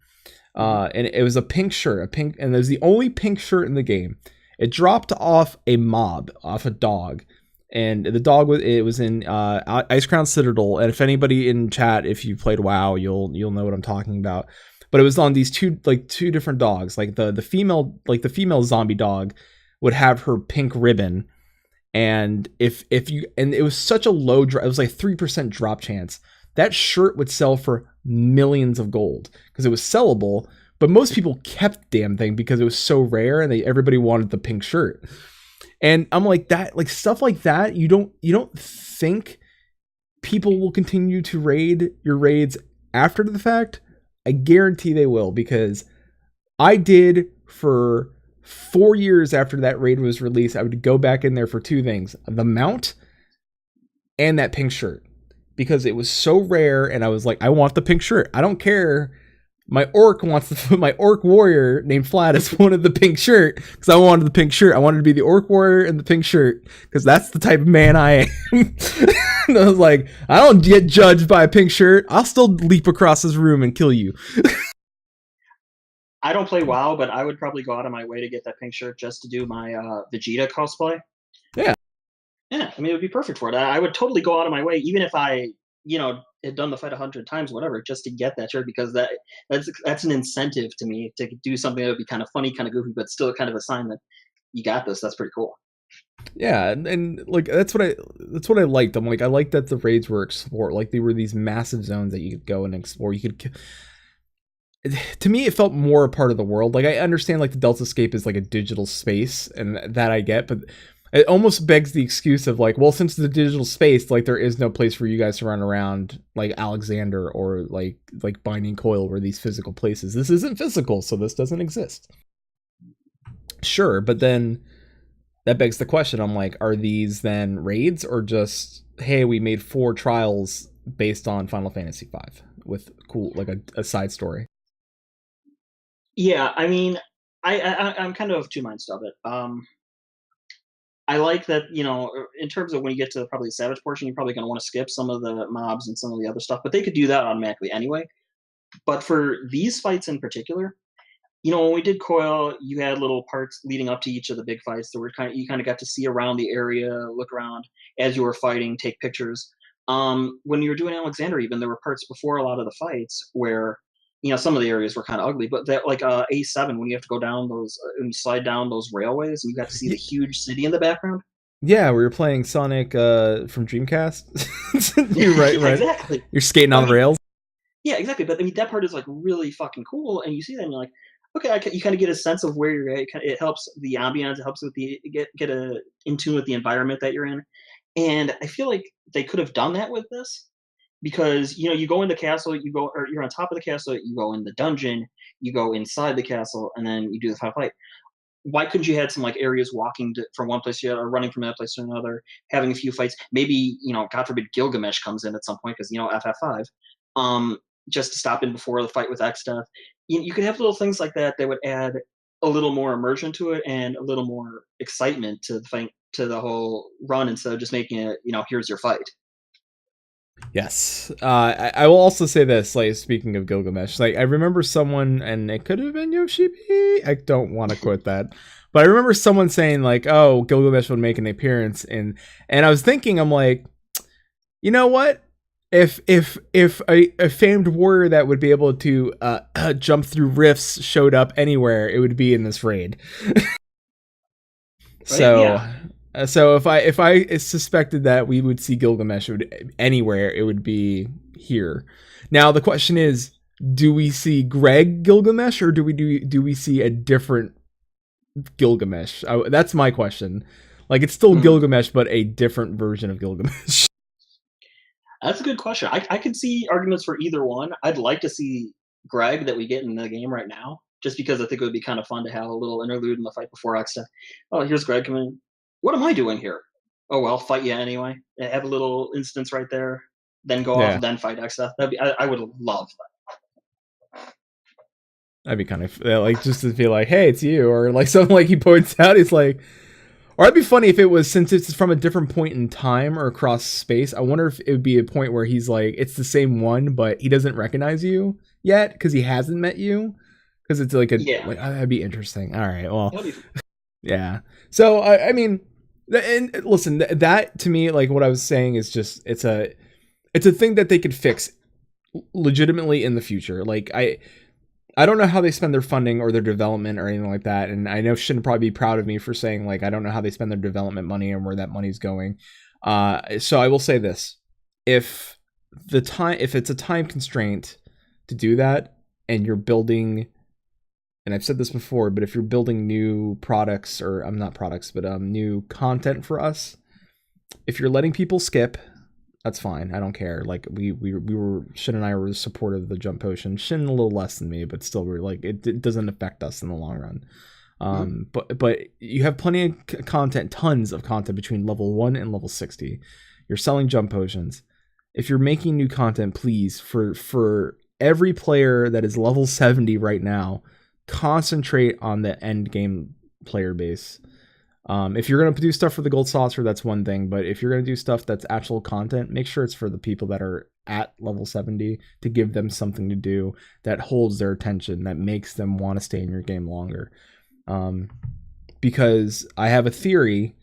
And it was a pink shirt, and it was the only pink shirt in the game. It dropped off a mob, off a dog, and the dog was in Icecrown Citadel. And if anybody in chat, if you played WoW, you'll know what I'm talking about. But it was on these two different dogs. Like the female zombie dog would have her pink ribbon, and if you, and it was such a low drop, it was like 3% drop chance. That shirt would sell for millions of gold because it was sellable, but most people kept the damn thing because it was so rare and everybody wanted the pink shirt. And I'm like, that, like stuff like that, you don't think people will continue to raid your raids after the fact? I guarantee they will, because I did for 4 years after that raid was released. I would go back in there for two things: the mount and that pink shirt. Because it was so rare, and I was like, I want the pink shirt. I don't care. My orc my orc warrior named Flatus wanted the pink shirt because I wanted the pink shirt. I wanted to be the orc warrior and the pink shirt because that's the type of man I am. And I was like, I don't get judged by a pink shirt. I'll still leap across this room and kill you. I don't play WoW, but I would probably go out of my way to get that pink shirt just to do my Vegeta cosplay. Yeah, I mean, it would be perfect for it. I would totally go out of my way, even if I, had done the fight 100 times, whatever, just to get that shirt, because that's an incentive to me to do something that would be kind of funny, kind of goofy, but still kind of a sign that you got this. That's pretty cool. Yeah, and like that's what I liked. I'm like, I liked that the raids were explored. Like they were these massive zones that you could go and explore. To me, it felt more a part of the world. Like I understand like the Deltascape is like a digital space, and that I get, but it almost begs the excuse of like, well, since the digital space, like there is no place for you guys to run around like Alexander or like Binding Coil, where these physical places. This isn't physical, so this doesn't exist. Sure, but then that begs the question. I'm like, are these then raids or just, hey, we made 4 trials based on Final Fantasy V with cool like a side story? Yeah, I mean, I'm kind of of two minds of it. I like that, in terms of when you get to probably the Savage portion, you're probably going to want to skip some of the mobs and some of the other stuff, but they could do that automatically anyway. But for these fights in particular, when we did Coil, you had little parts leading up to each of the big fights that were you kind of got to see around the area, look around as you were fighting, take pictures. When you were doing Alexander, even, there were parts before a lot of the fights where some of the areas were kind of ugly, but that, like A7, when you have to go down those, when you slide down those railways, and you got to see the huge city in the background. Yeah, we were playing Sonic from Dreamcast. You're right. Exactly. You're skating on the rails. Yeah, exactly. But I mean, that part is like really fucking cool, and you see that, and you're like, okay, you kind of get a sense of where you're at. It helps the ambiance. It helps with get in tune with the environment that you're in, and I feel like they could have done that with this. Because you go in the castle, you're on top of the castle, you go in the dungeon, you go inside the castle, and then you do the final fight. Why couldn't you had some like areas walking from one place to the other, or running from that place to another, having a few fights? Maybe God forbid Gilgamesh comes in at some point because FF5, just to stop in before the fight with Exdeath. You could have little things like that that would add a little more immersion to it and a little more excitement to the fight, to the whole run, instead of just making it here's your fight. Yes. I will also say this, like, speaking of Gilgamesh, like, I remember someone, and it could have been Yoshipi, I don't want to quote that, but I remember someone saying, like, oh, Gilgamesh would make an appearance, and I was thinking, I'm like, you know what? If a famed warrior that would be able to jump through rifts showed up anywhere, it would be in this raid. So, yeah. So if I suspected that we would see Gilgamesh anywhere, it would be here. Now the question is, do we see Greg Gilgamesh, or do we see a different Gilgamesh? That's my question. Like, it's still Gilgamesh, but a different version of Gilgamesh. That's a good question. I could see arguments for either one. I'd like to see Greg that we get in the game right now, just because I think it would be kind of fun to have a little interlude in the fight before Exta. Oh, here's Greg coming in. What am I doing here? Oh, well, fight you anyway. Have a little instance right there, then go off, then fight Exta. I would love that. That'd be kind of like, just to be like, hey, it's you, or like something like he points out, he's like, or it'd be funny if it was, since it's from a different point in time or across space, I wonder if it would be a point where he's like, it's the same one, but he doesn't recognize you yet because he hasn't met you. Because it's like like, that'd be interesting. All right, well, yeah. So I mean, and listen, that to me, like what I was saying is just, it's a thing that they could fix legitimately in the future. Like I don't know how they spend their funding or their development or anything like that. And I know Shin would probably be proud of me for saying, like, I don't know how they spend their development money and where that money's going. So I will say this. If it's a time constraint to do that, and you're building, and I've said this before, but if you're building new products, or I'm not products, but new content for us, if you're letting people skip, that's fine. I don't care. Like we were, Shin and I were supportive of the jump potion. Shin a little less than me, but still, we're like, it doesn't affect us in the long run. But you have plenty of content, tons of content between level 1 and level 60. You're selling jump potions. If you're making new content, please, for every player that is level 70 right now, concentrate on the end game player base. If you're going to do stuff for the gold saucer, that's one thing, but if you're going to do stuff that's actual content, make sure it's for the people that are at level 70, to give them something to do that holds their attention, that makes them want to stay in your game longer. Because I have a theory,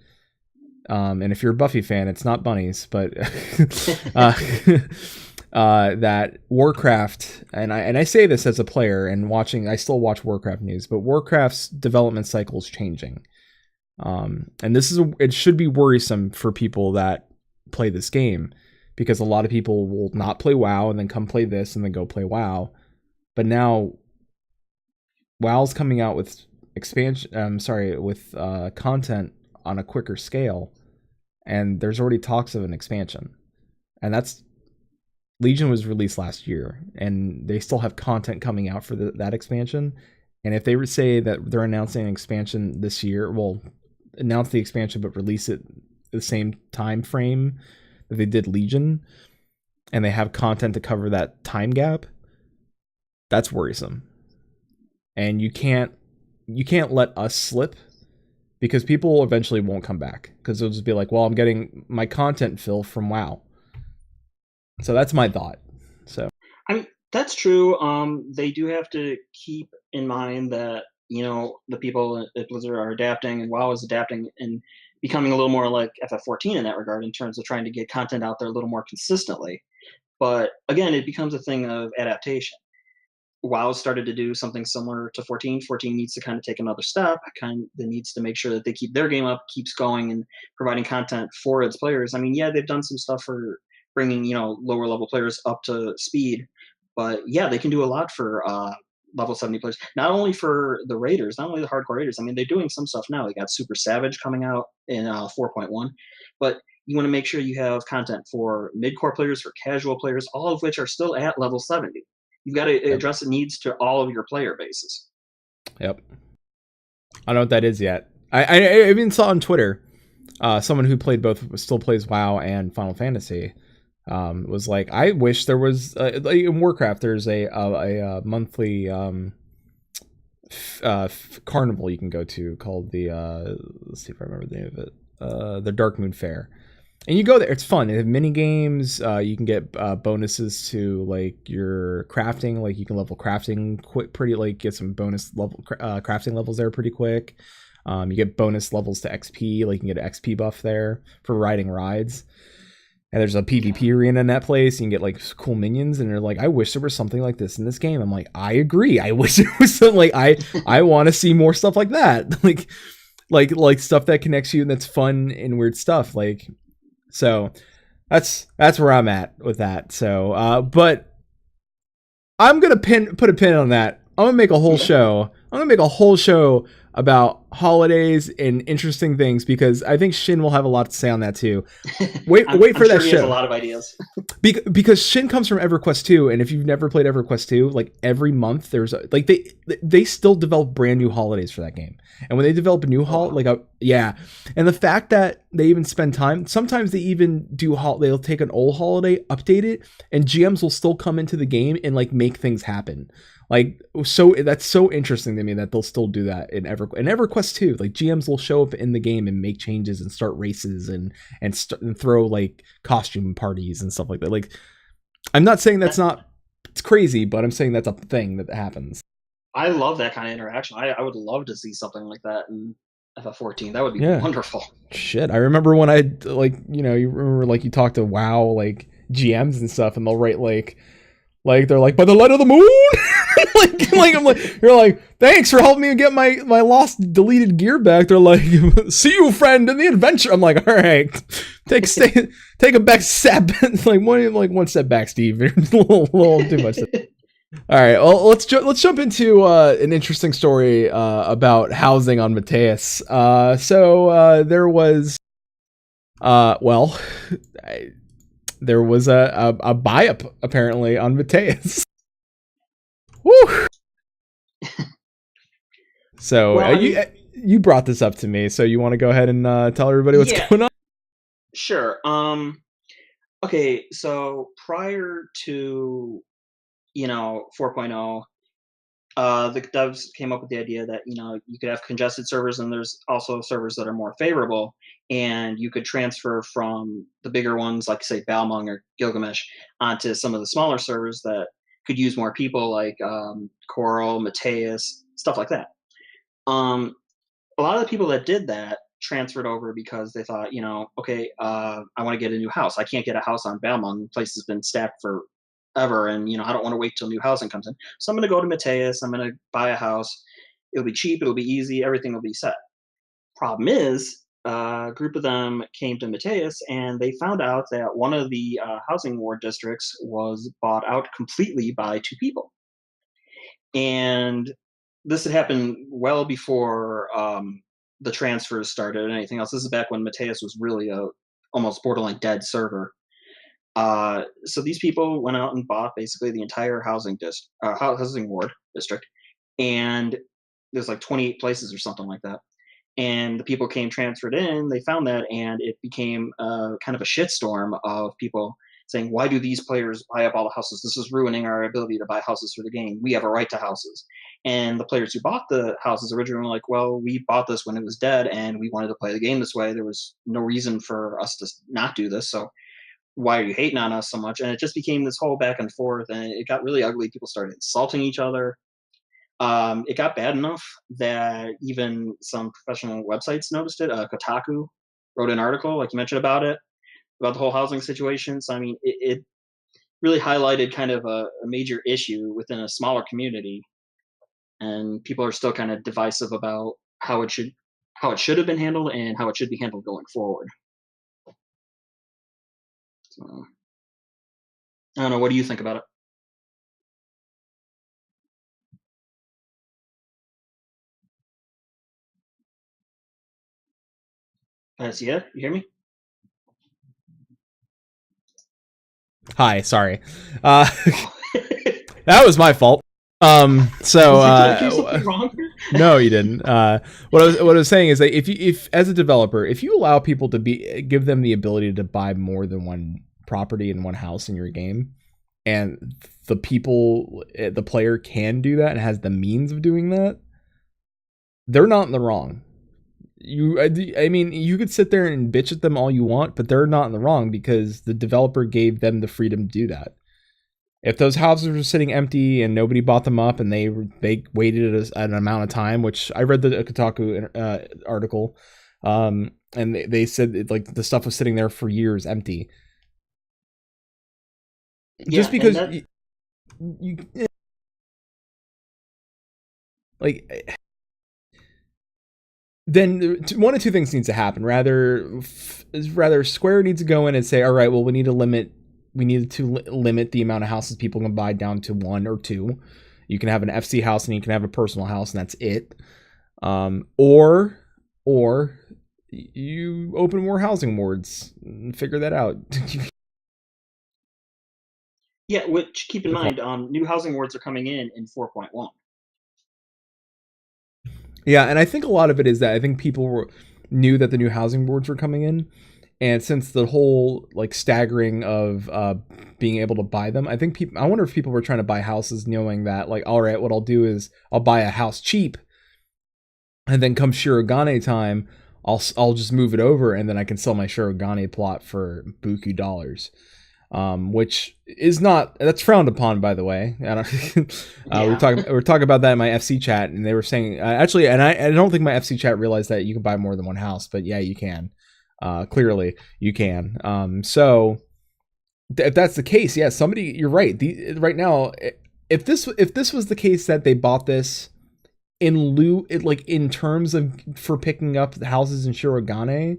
and if you're a Buffy fan, it's not bunnies, but that Warcraft, and I say this as a player and watching, I still watch Warcraft news, but Warcraft's development cycle is changing. And it should be worrisome for people that play this game, because a lot of people will not play WoW and then come play this and then go play WoW. But now WoW's coming out with content on a quicker scale, and there's already talks of an expansion. And that's, Legion was released last year, and they still have content coming out for that expansion. And if they say that they're announcing an expansion this year, well, announce the expansion but release it the same time frame that they did Legion, and they have content to cover that time gap, that's worrisome. And you can't let us slip, because people eventually won't come back, because they'll just be like, well, I'm getting my content fill from WoW. So that's my thought. So I mean, that's true. They do have to keep in mind that, the people at Blizzard are adapting, and WoW is adapting and becoming a little more like FF14 in that regard, in terms of trying to get content out there a little more consistently. But again, it becomes a thing of adaptation. WoW started to do something similar to 14. 14 needs to kind of take another step, that needs to make sure that they keep their game up, keeps going, and providing content for its players. I mean, yeah, they've done some stuff for bringing, lower level players up to speed, but yeah, they can do a lot for level 70 players. Not only for the raiders, not only the hardcore raiders. I mean, they're doing some stuff now. They got Super Savage coming out in 4.1, but you want to make sure you have content for mid-core players, for casual players, all of which are still at level 70. You've got to address the needs to all of your player bases. Yep. I don't know what that is yet. I even saw on Twitter, someone who played both, still plays WoW and Final Fantasy, was like, I wish there was like in Warcraft, there's a monthly carnival you can go to called the let's see if I remember the name of it, the Dark Moon Fair, And you go there, it's fun. They have mini games. You can get bonuses to like your crafting. Like you can level crafting quick, pretty like get some bonus level crafting levels there pretty quick. You get bonus levels to XP. Like you can get an XP buff there for riding rides. And there's a PvP arena in that place. You can get like cool minions, and they're like, I wish there was something like this in this game. I'm like, I agree. I wish there was something like I want to see more stuff like that. like stuff that connects you and that's fun and weird stuff. Like. So that's where I'm at with that. So, but I'm going to put a pin on that. I'm going to make a whole show. I'm going to make a whole show about holidays and interesting things because I think Shin will have a lot to say on that too. Wait I'm for sure that he show. has a lot of ideas. Because Shin comes from EverQuest 2, and if you've never played EverQuest 2, like every month there's like they still develop brand new holidays for that game. And when they develop a new and the fact that they even spend time, sometimes they even they'll take an old holiday, update it, and GMs will still come into the game and like make things happen. Like, so that's so interesting to me that they'll still do that in EverQuest 2. Like GMs will show up in the game and make changes and start races and throw like costume parties and stuff like that. Like, I'm not saying it's crazy, but I'm saying that's a thing that happens. I love that kind of interaction. I would love to see something like that in FF14. That would be wonderful. Shit, I remember when I you remember like you talk to WoW like GMs and stuff, and they'll write like they're like, by the light of the moon. like I'm like, you're like, thanks for helping me get my lost deleted gear back. They're like, see you, friend, in the adventure. I'm like, all right, take a back step, like one step back, Steve. You're a little too much. All right, well, let's jump into an interesting story about housing on Mateus. There was, there was a buy-up apparently on Mateus. Woo! So you brought this up to me, so you want to go ahead and tell everybody what's going on? Sure. Okay, so prior to 4.0, the devs came up with the idea that you could have congested servers, and there's also servers that are more favorable, and you could transfer from the bigger ones like say Balmung or Gilgamesh onto some of the smaller servers that could use more people, like Coral, Mateus, stuff like that. A lot of the people that did that transferred over because they thought, okay, I want to get a new house. I can't get a house on Balmung. The place has been stacked forever, and I don't want to wait till new housing comes in. So I'm going to go to Mateus. I'm going to buy a house. It'll be cheap. It'll be easy. Everything will be set. Problem is, a group of them came to Mateus, and they found out that one of the housing ward districts was bought out completely by two people. And this had happened well before the transfers started and anything else. This is back when Mateus was really a almost borderline dead server. So these people went out and bought basically the entire housing ward district, and there's like 28 places or something like that. And the people came transferred in, they found that, and it became kind of a shitstorm of people saying, why do these players buy up all the houses? This is ruining our ability to buy houses for the game. We have a right to houses. And the players who bought the houses originally were like, well, we bought this when it was dead, and we wanted to play the game this way. There was no reason for us to not do this, so why are you hating on us so much? And it just became this whole back and forth, and it got really ugly. People started insulting each other. It got bad enough that even some professional websites noticed it. Kotaku wrote an article, like you mentioned, about the whole housing situation. So, I mean, it really highlighted kind of a major issue within a smaller community, and people are still kind of divisive about how it should have been handled and how it should be handled going forward. So, I don't know. What do you think about it? Yeah, you hear me? Hi, sorry. That was my fault. Did I do something wrong? No, you didn't. What I was saying is that if as a developer, if you allow people to give them the ability to buy more than one property and one house in your game, and the player can do that and has the means of doing that, they're not in the wrong. I mean, you could sit there and bitch at them all you want, but they're not in the wrong because the developer gave them the freedom to do that. If those houses were sitting empty and nobody bought them up, and they waited an amount of time, which I read the Kotaku article, and they said like the stuff was sitting there for years empty. Just because you like, then one of two things needs to happen. Rather Square needs to go in and say, all right, well, we need to limit the amount of houses people can buy down to 1 or 2. You can have an FC house and you can have a personal house, and that's it. Or you open more housing wards and figure that out. Yeah, which keep in mind, new housing wards are coming in 4.1. Yeah, and I think a lot of it is that I think people knew that the new housing boards were coming in, and since the whole like staggering of being able to buy them, I wonder if people were trying to buy houses knowing that, like, all right, what I'll do is I'll buy a house cheap, and then come Shirogane time, I'll just move it over, and then I can sell my Shirogane plot for buku dollars. Which is that's frowned upon, by the way. Yeah. We're talking about that in my FC chat, and they were saying actually, and I don't think my FC chat realized that you can buy more than one house, but yeah, you can. Clearly, you can. So if that's the case, yeah, you're right. Right now, if this was the case that they bought this in terms of for picking up the houses in Shirogane,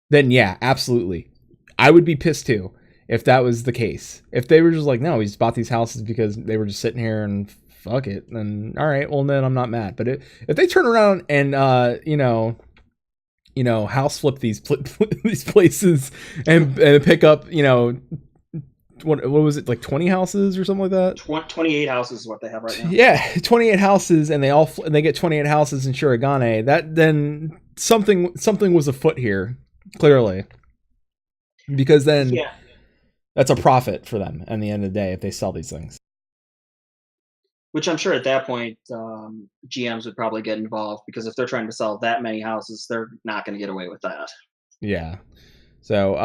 then yeah, absolutely, I would be pissed too. If that was the case, if they were just like, no, we just bought these houses because they were just sitting here and fuck it, then all right, well then I'm not mad. But if they turn around and house flip these places and pick up, what was it, like 20 houses or something like that? 28 houses is what they have right now. Yeah, 28 houses, and they get 28 houses in Shirogane. That then something was afoot here, clearly, because then. Yeah. That's a profit for them at the end of the day if they sell these things. Which I'm sure at that point, GMs would probably get involved, because if they're trying to sell that many houses, they're not going to get away with that. Yeah. So,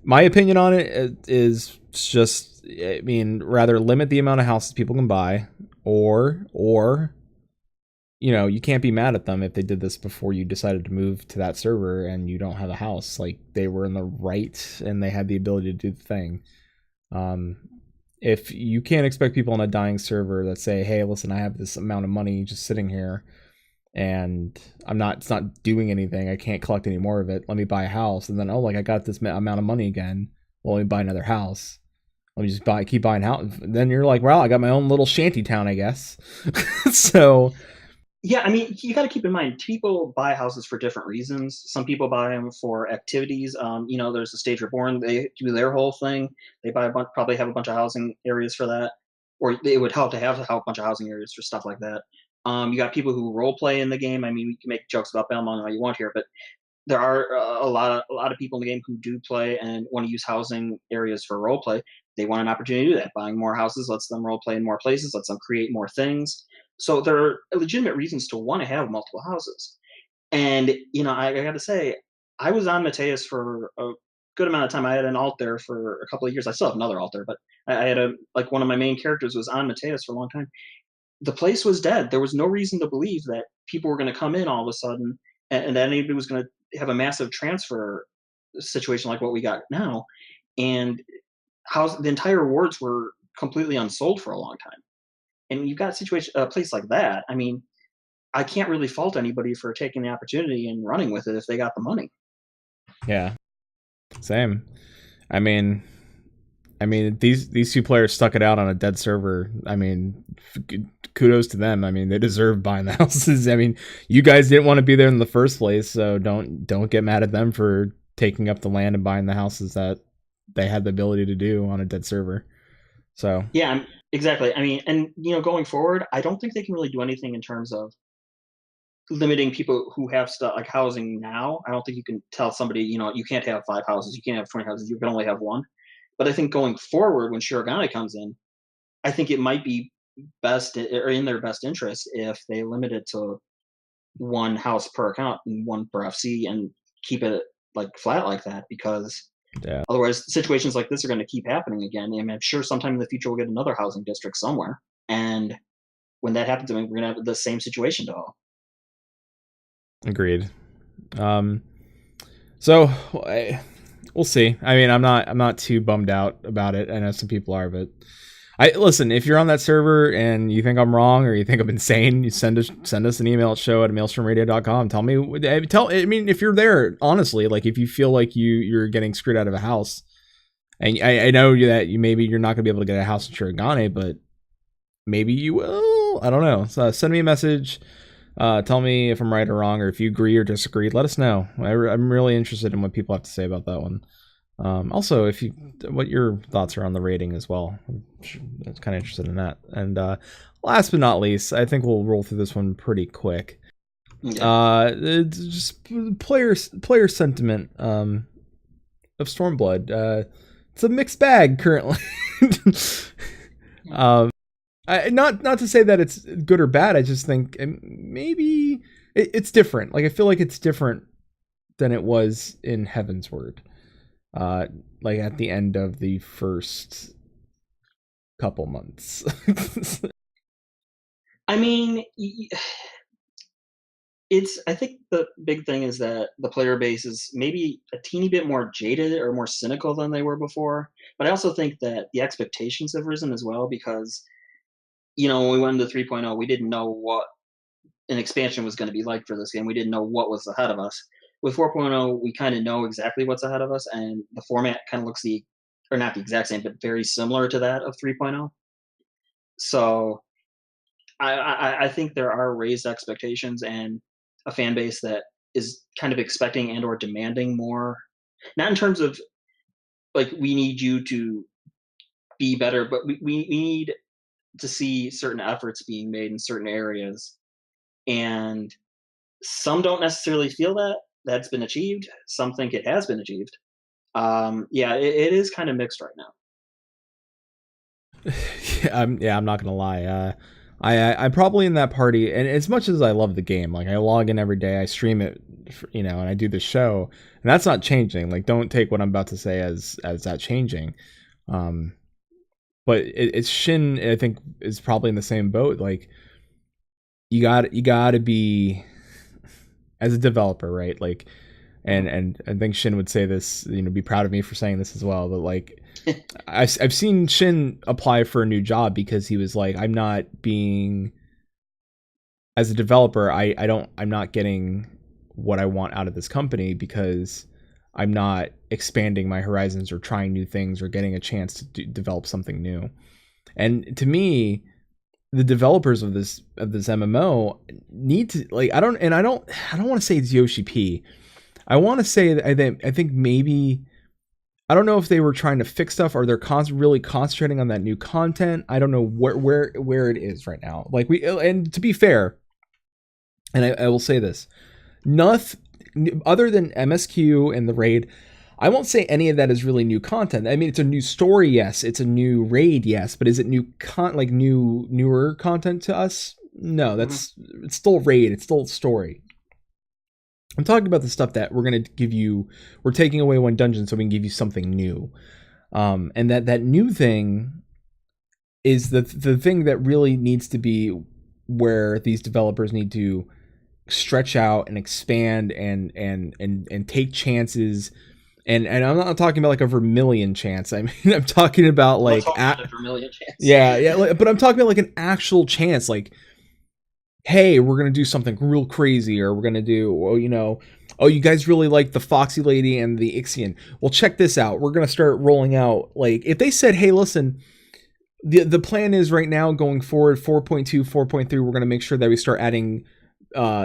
my opinion on it is just, I mean, rather limit the amount of houses people can buy, or you can't be mad at them if they did this before you decided to move to that server and you don't have a house. Like, they were in the right and they had the ability to do the thing. If you can't expect people on a dying server that say, hey, listen, I have this amount of money just sitting here and it's not doing anything, I can't collect any more of it, let me buy a house. And then, I got this amount of money again, well, let me buy another house. Let me just keep buying house. Then you're like, well, I got my own little shanty town, I guess. So... Yeah, I mean, you got to keep in mind, people buy houses for different reasons. Some people buy them for activities. There's a Stage Reborn, they do their whole thing. They probably have a bunch of housing areas for that, or it would help to have a bunch of housing areas for stuff like that. You got people who role play in the game. I mean, we can make jokes about Belmont all you want here, but there are a lot of people in the game who do play and want to use housing areas for role play. They want an opportunity to do that. Buying more houses lets them role play in more places, lets them create more things. So there are legitimate reasons to want to have multiple houses. And, I got to say, I was on Mateus for a good amount of time. I had an alt there for a couple of years. I still have another alt there, but I had one of my main characters was on Mateus for a long time. The place was dead. There was no reason to believe that people were going to come in all of a sudden and that anybody was going to have a massive transfer situation like what we got now. And the entire wards were completely unsold for a long time. And you've got a place like that. I mean, I can't really fault anybody for taking the opportunity and running with it if they got the money. Yeah, same. I mean, these two players stuck it out on a dead server. I mean, kudos to them. I mean, they deserve buying the houses. I mean, you guys didn't want to be there in the first place, so don't get mad at them for taking up the land and buying the houses that they had the ability to do on a dead server. So yeah. Exactly. I mean, and going forward, I don't think they can really do anything in terms of limiting people who have stuff like housing now. I don't think you can tell somebody, you can't have 5 houses, you can't have 20 houses, you can only have 1. But I think going forward, when Shirogane comes in, I think it might be best or in their best interest if they limit it to one house per account and one per FC and keep it like flat like that, because Yeah. otherwise situations like this are going to keep happening again. And I'm sure sometime in the future we'll get another housing district somewhere, and when that happens, I mean, we're going to have the same situation to all. Agreed. So we'll see. I mean, I'm not too bummed out about it. I know some people are, but listen, if you're on that server and you think I'm wrong or you think I'm insane, you send us an email at show@maelstromradio.com. Tell me, I mean, if you're there, honestly, like if you feel like you're getting screwed out of a house, and I know that you're not gonna be able to get a house in Shirogane, but maybe you will. I don't know. So send me a message. Tell me if I'm right or wrong, or if you agree or disagree. Let us know. I'm really interested in what people have to say about that one. Also, what your thoughts are on the rating as well. I'm kind of interested in that. And last but not least, I think we'll roll through this one pretty quick. It's just player sentiment of Stormblood. It's a mixed bag currently. Not to say that it's good or bad. I just think maybe it's different. Like I feel like it's different than it was in Heavensward. Like at the end of the first couple months. I mean, I think the big thing is that the player base is maybe a teeny bit more jaded or more cynical than they were before. But I also think that the expectations have risen as well, because when we went into 3.0, we didn't know what an expansion was going to be like for this game. We didn't know what was ahead of us. With 4.0, we kind of know exactly what's ahead of us, and the format kind of looks not the exact same, but very similar to that of 3.0. So I think there are raised expectations and a fan base that is kind of expecting and or demanding more. Not in terms of like we need you to be better, but we need to see certain efforts being made in certain areas, and some don't necessarily feel that that's been achieved. Some think it has been achieved. It is kind of mixed right now. I'm not gonna lie. I'm probably in that party, and as much as I love the game, like I log in every day, I stream it, and I do the show, and that's not changing. Like, don't take what I'm about to say as that changing. But it's Shin, I think, is probably in the same boat. Like, you got to be, as a developer, right? Like, and I think Shin would say this, be proud of me for saying this as well. But like, I've seen Shin apply for a new job because he was like, I'm not being, as a developer, I'm not getting what I want out of this company because I'm not expanding my horizons or trying new things or getting a chance to develop something new. And to me, the developers of this MMO need to, like, I don't want to say it's Yoshi P. I want to say that I think maybe, I don't know if they were trying to fix stuff or they're really concentrating on that new content. I don't know where it is right now. Like and to be fair, and I will say this, nothing other than MSQ and the raid, I won't say any of that is really new content. I mean, it's a new story, yes. It's a new raid, yes. But is it newer content to us? No, it's still raid. It's still story. I'm talking about the stuff that we're going to give you. We're taking away one dungeon so we can give you something new. And that new thing is the thing that really needs to be where these developers need to stretch out and expand and take chances, and I'm not talking about like a Vermilion chance. I mean, I'm talking about like a Vermilion chance. Yeah, but I'm talking about like an actual chance. Like, hey, we're gonna do something real crazy, or we're gonna do, you guys really like the Foxy Lady and the Ixion. Well, check this out. We're gonna start rolling out, like, if they said, hey, listen, the plan is right now going forward, 4.2, 4.3, we're gonna make sure that we start adding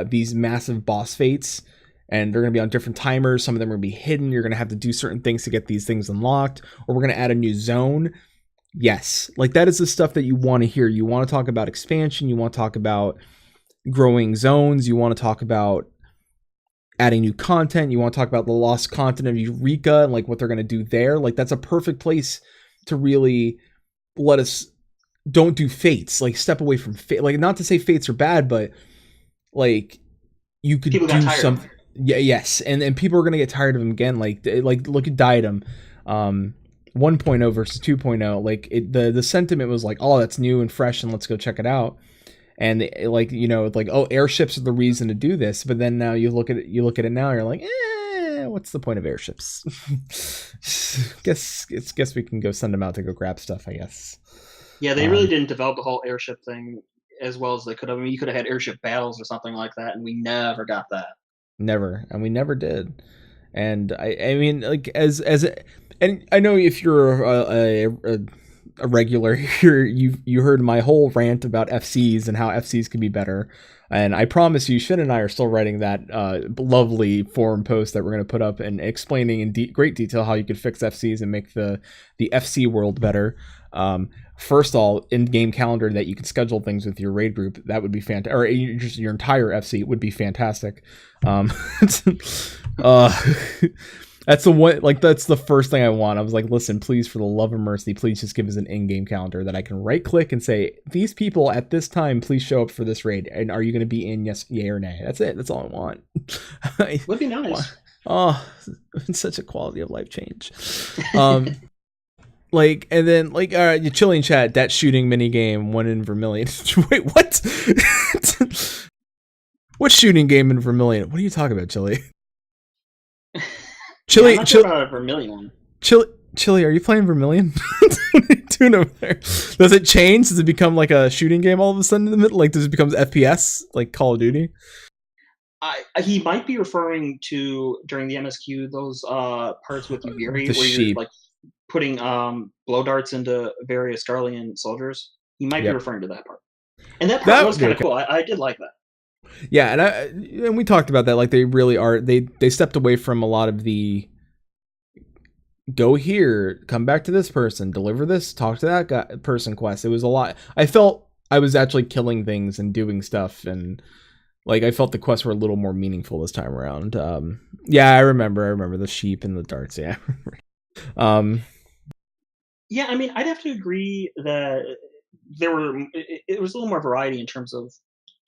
these massive boss fates, and they're going to be on different timers. Some of them are going to be hidden. You're going to have to do certain things to get these things unlocked, or we're going to add a new zone. Yes, like that is the stuff that you want to hear. You want to talk about expansion. You want to talk about growing zones. You want to talk about adding new content. You want to talk about the lost content of Eureka and like what they're going to do there. Like that's a perfect place to really let us, don't do fates. Like step away from fate. Like, not to say fates are bad, but like you could People got do tired of something. Yeah, yes, and people are gonna get tired of them again. Like look at Diadem, 1.0 versus 2.0. Like the sentiment was like, oh, that's new and fresh, and let's go check it out. And like, you know, like, oh, airships are the reason to do this. But then now you look at it now, you're like, what's the point of airships? guess we can go send them out to go grab stuff, I guess. Yeah, they really didn't develop the whole airship thing as well as they could have. I mean, you could have had airship battles or something like that, and we never got that. Never, and we never did. And I mean, like and I know if you're a regular here, you heard my whole rant about FCs and how FCs can be better. And I promise you, Shin and I are still writing that lovely forum post that we're going to put up and explaining in great detail how you could fix FCs and make the FC world better. First of all, in-game calendar that you can schedule things with your raid group, that would be fantastic. Or just your entire FC would be fantastic. That's the one, like, that's the first thing I want. I was like, listen, please, for the love of mercy, please just give us an in-game calendar that I can right click and say, these people at this time, please show up for this raid. And are you going to be in, yes, yay or nay? That's it. That's all I want. Would be nice. Oh, it's such a quality of life change. Like, and then, like, all right, you chilling chat, that shooting mini game, one in Vermilion. Wait, what? What shooting game in Vermilion? What are you talking about, Chili? Chili, I'm not sure about a Vermilion one. Chili, are you playing Vermilion? What are you doing over there? Does it change? Does it become like a shooting game all of a sudden in the middle? Like, does it become FPS, like Call of Duty? He might be referring to, during the MSQ, those parts with Yuri, where sheep. you're like putting blow darts into various Garlean soldiers. He might be referring to that part. And that part was kind of cool. I did like that. Yeah, and we talked about that. Like, they really are. They stepped away from a lot of the go here, come back to this person, deliver this, talk to that person quest. It was a lot. I felt I was actually killing things and doing stuff, and like I felt the quests were a little more meaningful this time around. Yeah, I remember the sheep and the darts. Yeah. Yeah, I mean, I'd have to agree that it was a little more variety in terms of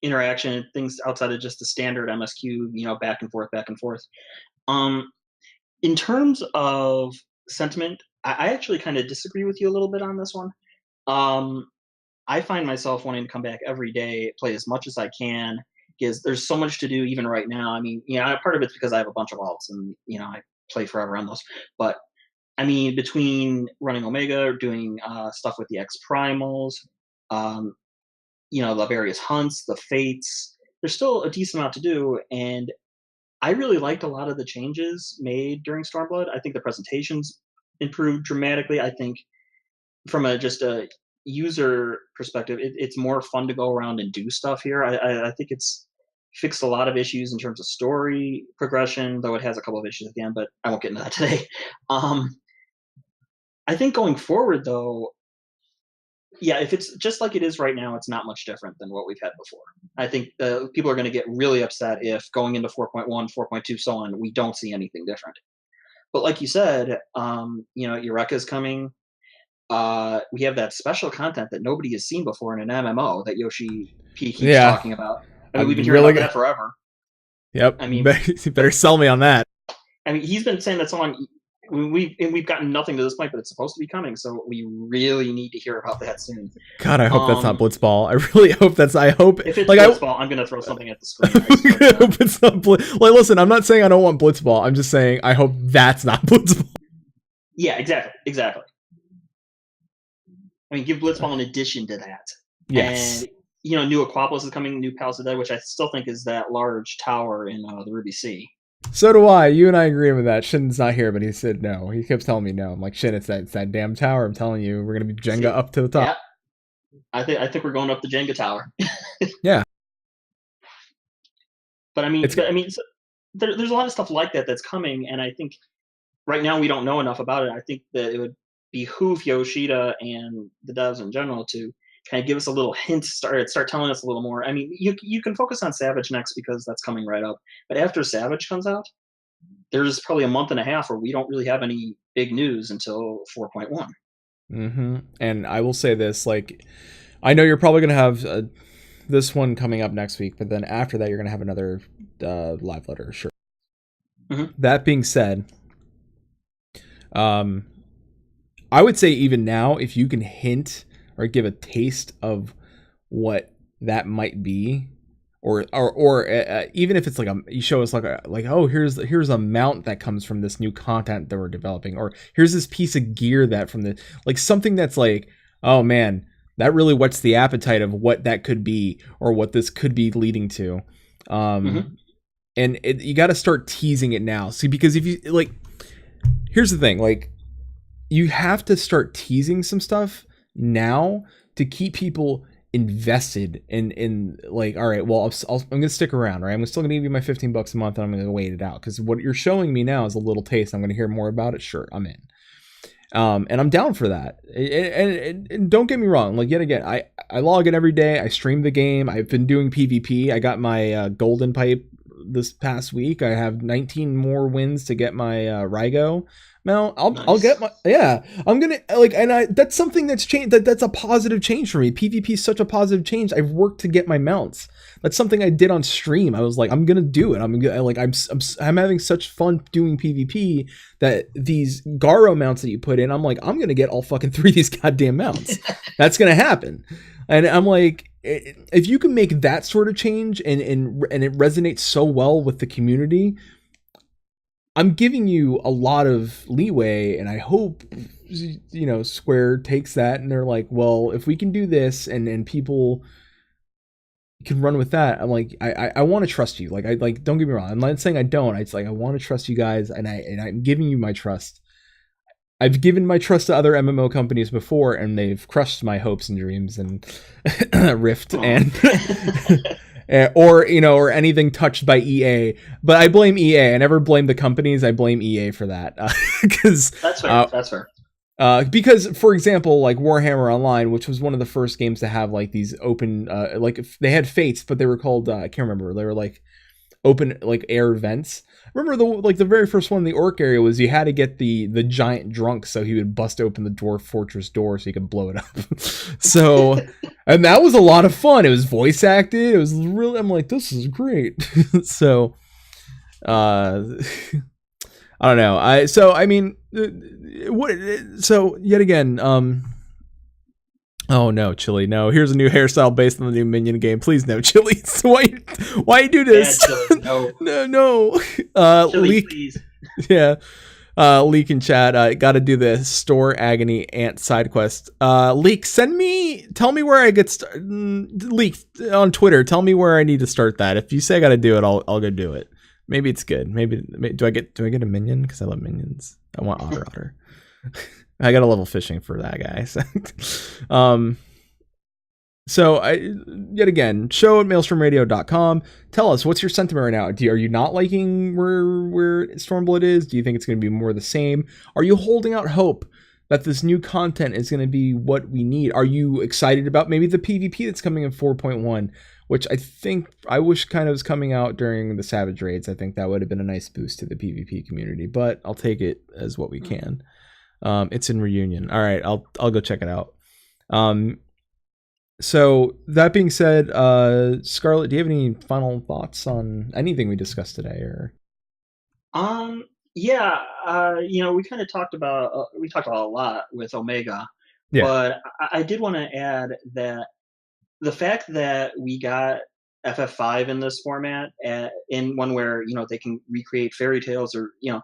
interaction and things outside of just the standard MSQ, you know, back and forth. In terms of sentiment, I actually kind of disagree with you a little bit on this one. I find myself wanting to come back every day, play as much as I can, because there's so much to do even right now. I mean, you know, part of it's because I have a bunch of alts and, you know, I play forever on those. But I mean, between running Omega, doing stuff with the X Primals, you know, the various hunts, the fates, there's still a decent amount to do. And I really liked a lot of the changes made during Stormblood. I think the presentations improved dramatically. I think from just a user perspective, it's more fun to go around and do stuff here. I think it's fixed a lot of issues in terms of story progression, though it has a couple of issues at the end, but I won't get into that today. I think going forward, though, yeah, if it's just like it is right now, it's not much different than what we've had before. I think people are going to get really upset if going into 4.1, 4.2, so on, we don't see anything different. But like you said, you know, Eureka is coming. We have that special content that nobody has seen before in an MMO that Yoshi P keeps talking about. I mean, we've been hearing about that forever. Yep. I mean, you better sell me on that. I mean, he's been saying that song. We've gotten nothing to this point, but it's supposed to be coming, so we really need to hear about that soon. God, I hope that's not Blitzball. I really hope that's. I hope if it's like Blitzball, I'm gonna throw something at the screen. I hope it's not like, listen, I'm not saying I don't want Blitzball. I'm just saying I hope that's not Blitzball. Yeah, exactly. I mean, give Blitzball in addition to that. Yes. And you know, new Aquapolis is coming, new Palace of Dead, which I still think is that large tower in the Ruby Sea. So do I. You and I agree with that. Shin's not here, but he said no. He keeps telling me no. I'm like, Shin, it's that damn tower. I'm telling you, we're gonna be Jenga up to the top. Yeah. I think we're going up the Jenga tower. Yeah. But I mean, there's a lot of stuff like that that's coming, and I think right now we don't know enough about it. I think that it would behoove Yoshida and the devs in general to kind of give us a little hint, start telling us a little more. I mean, you can focus on Savage next because that's coming right up. But after Savage comes out, there's probably a month and a half where we don't really have any big news until 4.1. And I will say this, like, I know you're probably going to have this one coming up next week, but then after that, you're gonna have another live letter. Sure. Mhm. That being said, I would say even now, if you can hint or give a taste of what that might be, or even if it's like you show us like oh here's a mount that comes from this new content that we're developing, or here's this piece of gear that from the like something that's like, oh man, that really whets the appetite of what that could be or what this could be leading to. And you got to start teasing it now. See, because if you like, here's the thing, like you have to start teasing some stuff now to keep people invested in like, all right, well, I'm gonna stick around, right? I'm still gonna give you my $15 a month, and I'm gonna wait it out because what you're showing me now is a little taste. I'm gonna hear more about it. Sure, I'm in, and I'm down for that. And don't get me wrong, like yet again, I log in every day. I stream the game. I've been doing PvP. I got my golden pipe this past week. I have 19 more wins to get my Rygo. Now I'll get my I'm gonna like, and that's something that's changed. That's a positive change for me. PvP is such a positive change. I've worked to get my mounts. That's something I did on stream. I was like, I'm gonna do it. I'm having such fun doing PvP that these Garo mounts that you put in, I'm like, I'm gonna get all fucking 3 of these goddamn mounts. That's gonna happen. And I'm like, if you can make that sort of change and it resonates so well with the community, I'm giving you a lot of leeway, and I hope, you know, Square takes that and they're like, well, if we can do this and people can run with that, I'm like, I want to trust you. Like, don't get me wrong. I'm not saying I don't. It's like, I want to trust you guys, and I'm giving you my trust. I've given my trust to other MMO companies before, and they've crushed my hopes and dreams and Rift and or you know, or anything touched by EA. But I blame EA. I never blame the companies. I blame EA for that because that's fair. That's fair. Because, for example, like Warhammer Online, which was one of the first games to have like these open, like they had fates, but they were called I can't remember. They were like open, like air vents. Remember the very first one in the orc area was you had to get the giant drunk so he would bust open the dwarf fortress door so you could blow it up. So, and that was a lot of fun. It was voice acted. It was really, I'm like, this is great. So, I don't know. I mean, so yet again, oh no, Chili, no. Here's a new hairstyle based on the new Minion game. Please no, Chili. Why you do this? Yeah, Chili, no. Chili, Leak, please. Yeah. Leak in chat. Got to do the Store Agony Ant side quest. Leak, tell me where I get Leak on Twitter. Tell me where I need to start that. If you say I got to do it, I'll go do it. Maybe it's good. Maybe do I get a minion? Because I love minions. I want Otter. I got a level fishing for that guy. So I yet again, show at maelstromradio.com. Tell us, what's your sentiment right now? Are you not liking where Stormblood is? Do you think it's going to be more the same? Are you holding out hope that this new content is going to be what we need? Are you excited about maybe the PvP that's coming in 4.1? Which I wish kind of was coming out during the Savage Raids. I think that would have been a nice boost to the PvP community, but I'll take it as what we can. It's in Reunion. All right, I'll go check it out. So that being said, Scarlett, do you have any final thoughts on anything we discussed today? Or yeah, you know, we kind of talked about a lot with Omega, Yeah. but I did want to add that the fact that we got FF5 in this format, in one where, you know, they can recreate fairy tales, or, you know,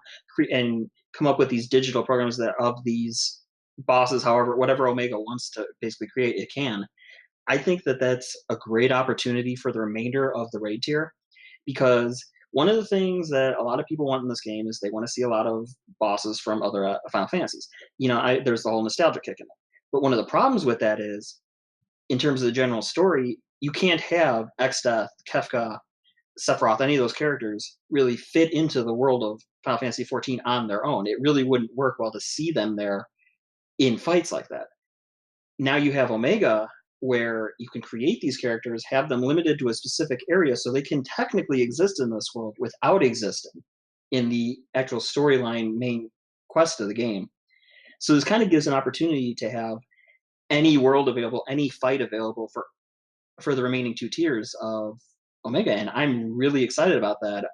and come up with these digital programs that of these bosses, however, whatever Omega wants to basically create, it can. I think that that's a great opportunity for the remainder of the raid tier, because one of the things that a lot of people want in this game is they want to see a lot of bosses from other Final Fantasies. You know, there's the whole nostalgia kick in it. But one of the problems with that is, in terms of the general story, you can't have Exdeath, Kefka, Sephiroth, any of those characters really fit into the world of Final Fantasy XIV on their own. It really wouldn't work well to see them there in fights like that. Now you have Omega, where you can create these characters, have them limited to a specific area, so they can technically exist in this world without existing in the actual storyline main quest of the game. So this kind of gives an opportunity to have any world available, any fight available for for the remaining 2 tiers of Omega, and I'm really excited about that.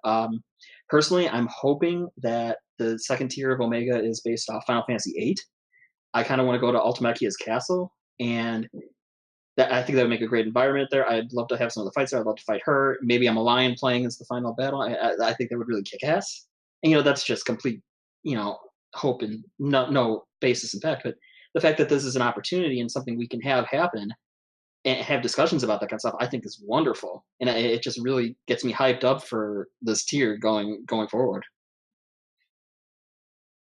Personally, I'm hoping that the second tier of Omega is based off Final Fantasy VIII. I kind of want to go to Ultimakia's castle, and I think that would make a great environment there. I'd love to have some of the fights there. I'd love to fight her. Maybe I'm a lion playing as the final battle. I think that would really kick ass. And that's just complete, hope and no basis in fact. But the fact that this is an opportunity and something we can have happen and have discussions about that kind of stuff, I think is wonderful, and it just really gets me hyped up for this tier going forward.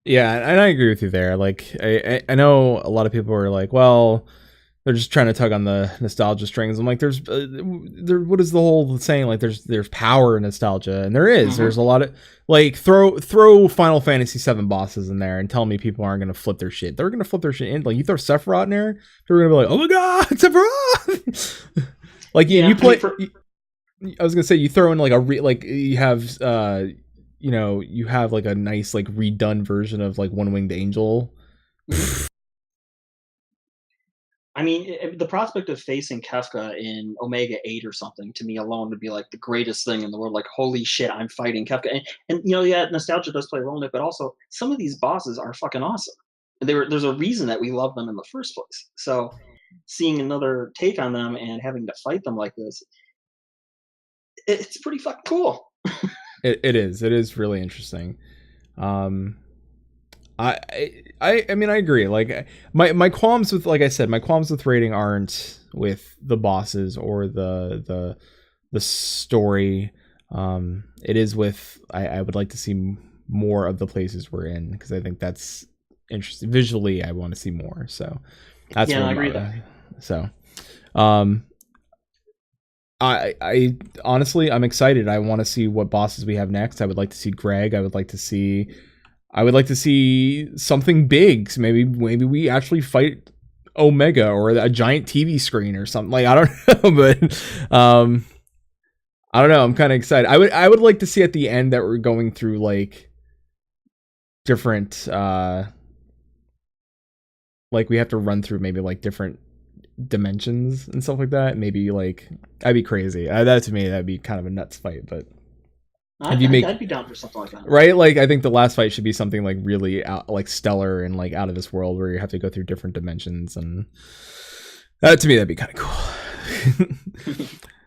Yeah, and I agree with you there. Like, I know a lot of people are like, well, they're just trying to tug on the nostalgia strings. I'm like, there's what is the whole saying? Like, there's power in nostalgia, and there is. Mhm. There's a lot of like throw Final Fantasy VII bosses in there and tell me people aren't gonna flip their shit. They're gonna flip their shit in. Like, you throw Sephiroth in there, they're gonna be like, oh my god, Sephiroth! Like, you play. I was gonna say, you throw in like you have you have like a nice like redone version of like One Winged Angel. I mean, the prospect of facing Kefka in Omega 8 or something, to me alone, would be like the greatest thing in the world. Like, holy shit, I'm fighting Kefka. And yeah, nostalgia does play a role in it, but also some of these bosses are fucking awesome. There's a reason that we love them in the first place. So seeing another take on them and having to fight them like this, it's pretty fucking cool. It is really interesting. I mean, I agree. Like, my qualms with, like I said, my qualms with rating aren't with the bosses or the story. It is with, I would like to see more of the places we're in, because I think that's interesting. Visually, I want to see more. So that's Yeah, I agree with that. So, I honestly, I'm excited. I want to see what bosses we have next. I would like to see Greg. I would like to see something big. So maybe we actually fight Omega or a giant TV screen or something. Like, I don't know, but I don't know. I'm kind of excited. I would like to see at the end that we're going through like different like we have to run through maybe like different dimensions and stuff like that. Maybe like, I'd be crazy. That to me, that'd be kind of a nuts fight. But I'd be down for something like that. Right? Like, I think the last fight should be something like really like stellar and like out of this world, where you have to go through different dimensions, and that to me, that'd be kind of cool.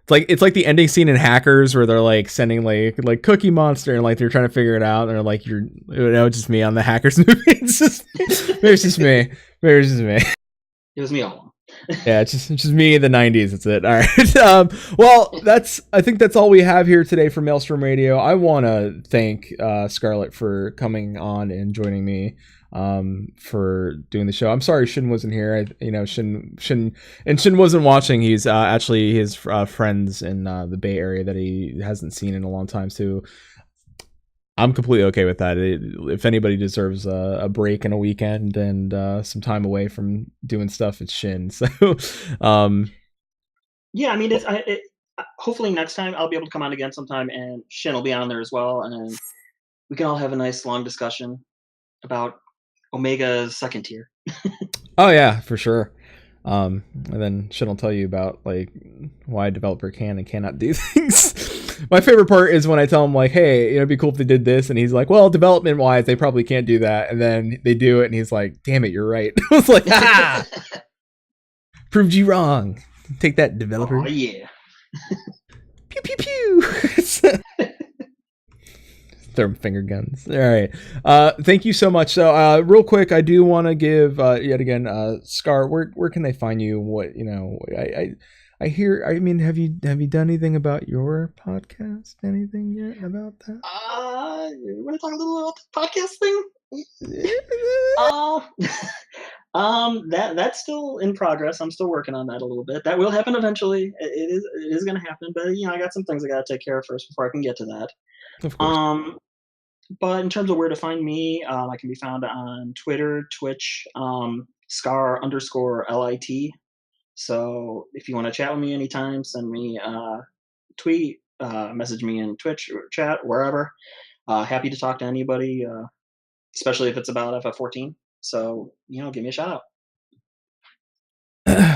It's like the ending scene in Hackers, where they're like sending like Cookie Monster, and like they're trying to figure it out, and they're like, it's just me on the Hackers movie. It's just me. It was me all along. Yeah, it's just me in the 90s. That's it. All right. Well, I think that's all we have here today for Maelstrom Radio. I want to thank Scarlett for coming on and joining me for doing the show. I'm sorry Shin wasn't here. Shin wasn't watching. He's actually his friends in the Bay Area that he hasn't seen in a long time. So I'm completely okay with that. If anybody deserves a break and a weekend and some time away from doing stuff, it's Shin. So, yeah, I mean, hopefully next time I'll be able to come on again sometime, and Shin will be on there as well, and we can all have a nice long discussion about Omega's second tier. Oh yeah, for sure. And then Shin will tell you about like why a developer can and cannot do things. My favorite part is when I tell him like, hey, it'd be cool if they did this, and he's like, well, development wise, they probably can't do that, and then they do it, and he's like, damn it, you're right. I was like, proved you wrong. Take that, developer. Oh yeah. Pew pew pew. Throw finger guns. All right. Thank you so much. So, real quick, I do want to give yet again, Scar. Where can they find you? What I hear. I mean, have you done anything about your podcast? Anything yet about that? You want to talk a little about the podcast thing? That's still in progress. I'm still working on that a little bit. That will happen eventually. It is going to happen, but I got some things I got to take care of first before I can get to that. Of course. But in terms of where to find me, I can be found on Twitter, Twitch, Scar_LIT. So if you want to chat with me anytime, send me a tweet, message me in Twitch or chat, wherever. Happy to talk to anybody, especially if it's about FF14. So, give me a shout out.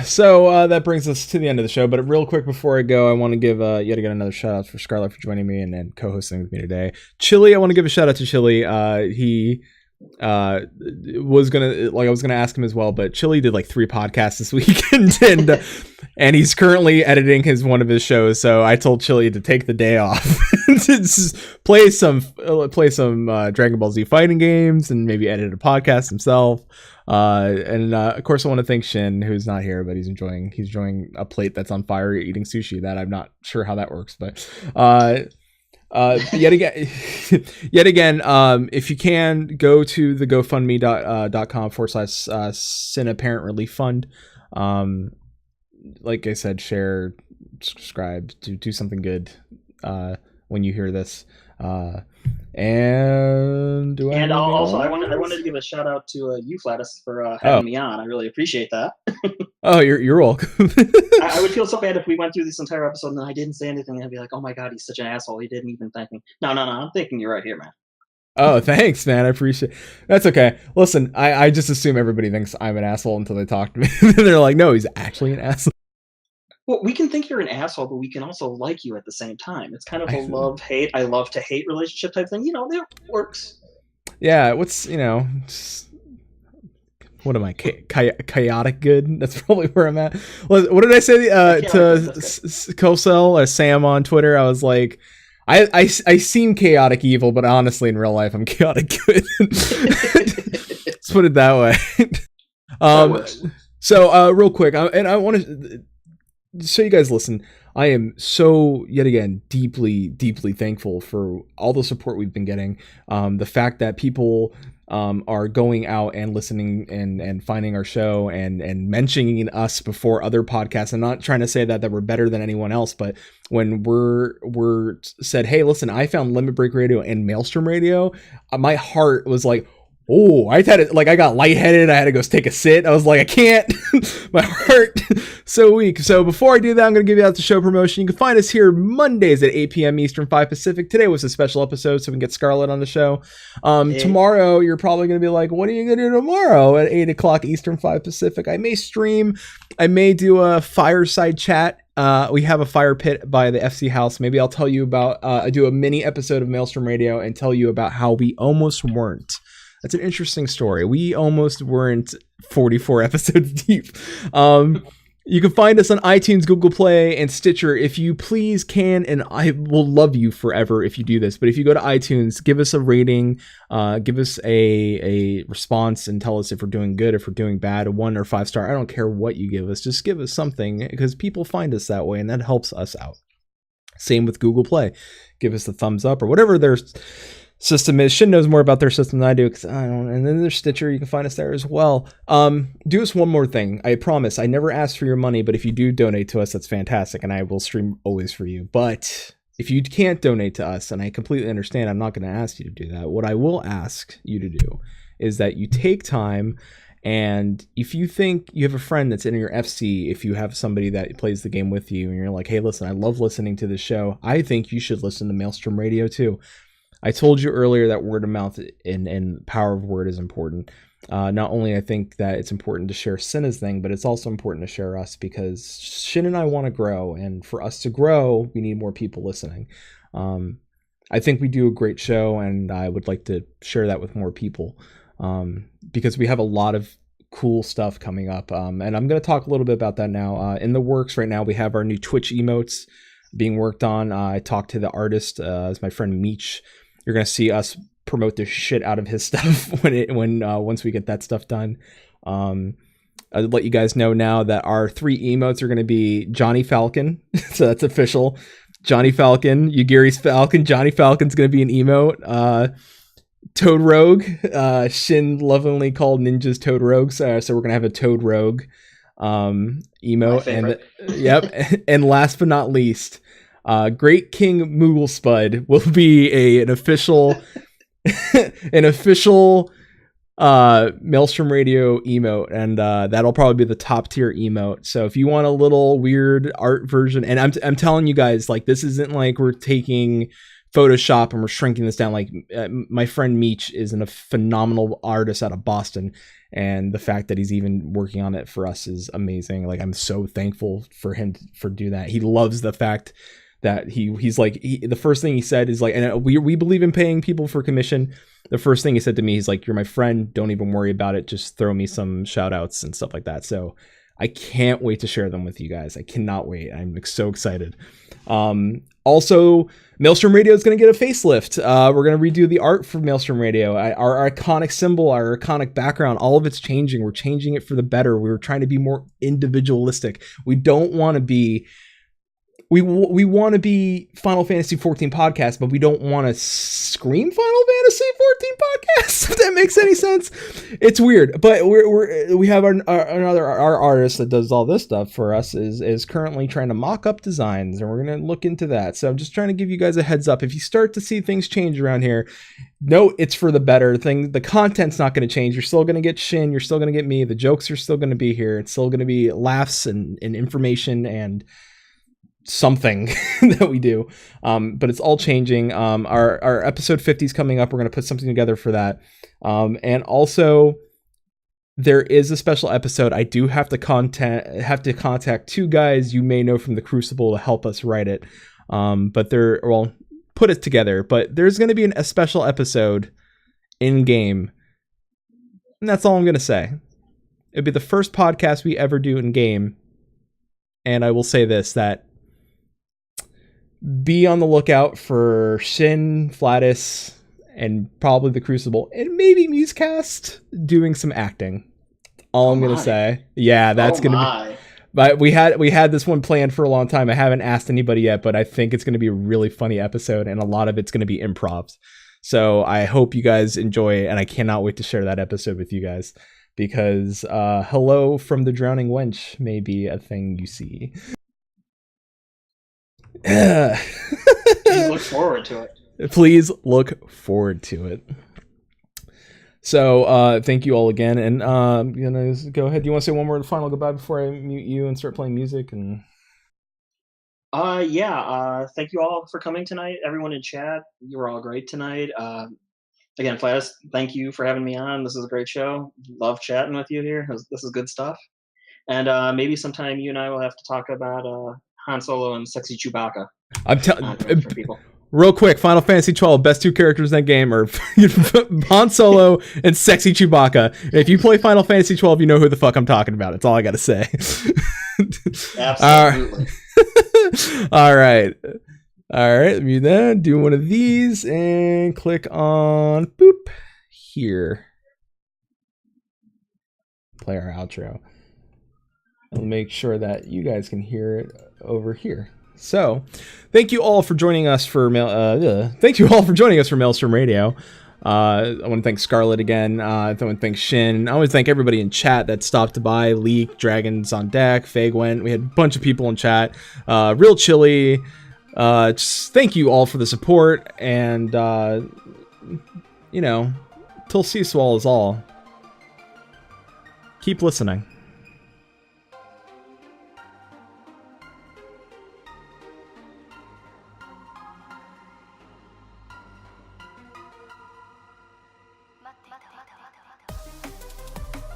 So that brings us to the end of the show. But real quick before I go, I want to give yet again another shout out for Scarlett for joining me and co-hosting with me today. Chili, I want to give a shout out to Chili. He was gonna I was gonna ask him as well, but Chili did like 3 podcasts this weekend, and he's currently editing one of his shows. So I told Chili to take the day off to just play some Dragon Ball Z fighting games and maybe edit a podcast himself. And of course, I want to thank Shin, who's not here, but he's enjoying a plate that's on fire, eating sushi. That I'm not sure how that works, but yet again, if you can go to the GoFundMe.com/Sin Apparent Relief Fund. Like I said, share, subscribe, do something good when you hear this. And also I wanted to give a shout out to you, Flatus, for having me on. I really appreciate that. Oh, you're welcome. I would feel so bad if we went through this entire episode and I didn't say anything. I'd be like, oh my god, he's such an asshole. He didn't even thank me. No, I'm thanking you right here, man. Oh, thanks, man. I appreciate it. That's okay. Listen, I just assume everybody thinks I'm an asshole until they talk to me. They're like, no, he's actually an asshole. Well, we can think you're an asshole, but we can also like you at the same time. It's kind of a love-hate, I love to hate relationship type thing. It works. Yeah, what am I, chaotic good? That's probably where I'm at. What did I say to Kosel or Sam on Twitter? I was like, I seem chaotic evil, but honestly, in real life, I'm chaotic good. Let's put it that way. That works. So, real quick, I want to... So you guys listen, I am so, yet again, deeply thankful for all the support we've been getting. The fact that people are going out and listening and finding our show and mentioning us before other podcasts. I'm not trying to say that we're better than anyone else, but when we're said, hey, listen, I found Limit Break Radio and Maelstrom Radio, my heart was like, oh, I got lightheaded. I had to go take a sit. I was like, I can't. My heart so weak. So before I do that, I'm going to give you out the show promotion. You can find us here Mondays at 8 p.m. Eastern, 5 Pacific. Today was a special episode, so we can get Scarlett on the show. Tomorrow, you're probably going to be like, what are you going to do tomorrow at 8 o'clock Eastern, 5 Pacific? I may stream. I may do a fireside chat. We have a fire pit by the FC House. Maybe I'll tell you about, I do a mini episode of Maelstrom Radio and tell you about how we almost weren't. That's an interesting story. We almost weren't 44 episodes deep. You can find us on iTunes, Google Play, and Stitcher. If you please can, and I will love you forever if you do this, but if you go to iTunes, give us a rating, give us a response, and tell us if we're doing good, if we're doing bad, a 1 or 5 star. I don't care what you give us. Just give us something, because people find us that way, and that helps us out. Same with Google Play. Give us a thumbs up or whatever their system is. Shin knows more about their system than I do, because I don't. And then there's Stitcher. You can find us there as well. Do us one more thing. I promise. I never ask for your money, but if you do donate to us, that's fantastic, and I will stream always for you. But if you can't donate to us, and I completely understand, I'm not going to ask you to do that. What I will ask you to do is that you take time, and if you think you have a friend that's in your FC, if you have somebody that plays the game with you, and you're like, hey, listen, I love listening to this show, I think you should listen to Maelstrom Radio too. I told you earlier that word of mouth and power of word is important. Not only I think that it's important to share Cinna's thing, but it's also important to share us, because Shin and I want to grow, and for us to grow, we need more people listening. I think we do a great show, and I would like to share that with more people, because we have a lot of cool stuff coming up, and I'm going to talk a little bit about that now. In the works right now, we have our new Twitch emotes being worked on. I talked to the artist, as my friend Meech. You're gonna see us promote the shit out of his stuff once we get that stuff done. I'll let you guys know now that our 3 emotes are gonna be Johnny Falcon, so that's official. Johnny Falcon, Yugiri's Falcon. Johnny Falcon's gonna be an emote. Toad Rogue, Shin lovingly called Ninja's Toad Rogue, so we're gonna have a Toad Rogue emote, and yep. And last but not least, Great King Moogle Spud will be an official Maelstrom Radio emote, and that'll probably be the top tier emote. So if you want a little weird art version, and I'm telling you guys, like, this isn't like we're taking Photoshop and we're shrinking this down. Like my friend Meech is a phenomenal artist out of Boston, and the fact that he's even working on it for us is amazing. Like I'm so thankful for him for do that. He loves the fact that he's like the first thing he said is like, and we believe in paying people for commission. The first thing he said to me, he's like, "You're my friend. Don't even worry about it. Just throw me some shout outs and stuff like that." So I can't wait to share them with you guys. I cannot wait. I'm so excited. Also, Maelstrom Radio is going to get a facelift. We're going to redo the art for Maelstrom Radio. Our iconic symbol, our iconic background, all of it's changing. We're changing it for the better. We were trying to be more individualistic. We don't want to be... We want to be Final Fantasy 14 podcast, but we don't want to scream Final Fantasy 14 podcast. If that makes any sense, it's weird. But we have our artist that does all this stuff for us is currently trying to mock up designs, and we're gonna look into that. So I'm just trying to give you guys a heads up. If you start to see things change around here, no, it's for the better. The content's not going to change. You're still going to get Shin. You're still going to get me. The jokes are still going to be here. It's still going to be laughs and information and something that we do, but it's all changing. Our episode 50 is coming up. We're going to put something together for that, and also there is a special episode. I do have to contact two guys you may know from the Crucible to help us write it, but put it together. But there's going to be a special episode in game, and that's all I'm going to say. It'll be the first podcast we ever do in game, and I will say this, that be on the lookout for Shin, Flatus, and probably the Crucible, and maybe Musecast doing some acting. All I'm gonna say. Yeah, that's gonna be. But we had this one planned for a long time. I haven't asked anybody yet, but I think it's gonna be a really funny episode, and a lot of it's gonna be improvs. So I hope you guys enjoy it, and I cannot wait to share that episode with you guys, because hello from the drowning wench may be a thing you see. Look forward to it. Please look forward to it. So thank you all again, and go ahead. Do you want to say one more final goodbye before I mute you and start playing music? And thank you all for coming tonight. Everyone in chat, you were all great tonight. Again, Flatus, thank you for having me on. This is a great show. Love chatting with you here. This is good stuff. And maybe sometime you and I will have to talk about Han Solo and Sexy Chewbacca. I'm telling people. Real quick, Final Fantasy 12, best two characters in that game are Han Solo and Sexy Chewbacca. If you play Final Fantasy 12, you know who the fuck I'm talking about. That's all I got to say. Absolutely. All right. Let me then do one of these and click on boop here. Play our outro. I'll make sure that you guys can hear it over here. So, thank you all for joining us for Maelstrom Radio. I want to thank Scarlet again. I want to thank Shin. I want to thank everybody in chat that stopped by. Leak, Dragons on Deck, Fagwent. We had a bunch of people in chat. Real Chili. Just thank you all for the support. And, till Sea Swall is all. Keep listening.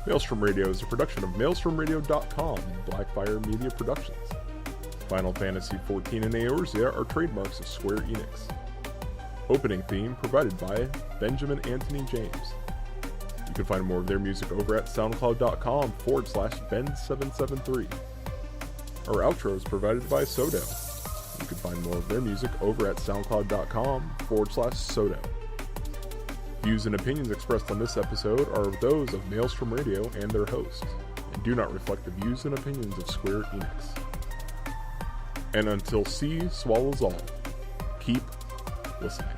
Maelstrom Radio is a production of MaelstromRadio.com and Blackfire Media Productions. Final Fantasy XIV and Eorzea are trademarks of Square Enix. Opening theme provided by Benjamin Anthony James. You can find more of their music over at SoundCloud.com/Ben773. Our outro is provided by Sodo. You can find more of their music over at SoundCloud.com/Sodo. Views and opinions expressed on this episode are those of Maelstrom Radio and their hosts, and do not reflect the views and opinions of Square Enix. And until sea swallows all, keep listening.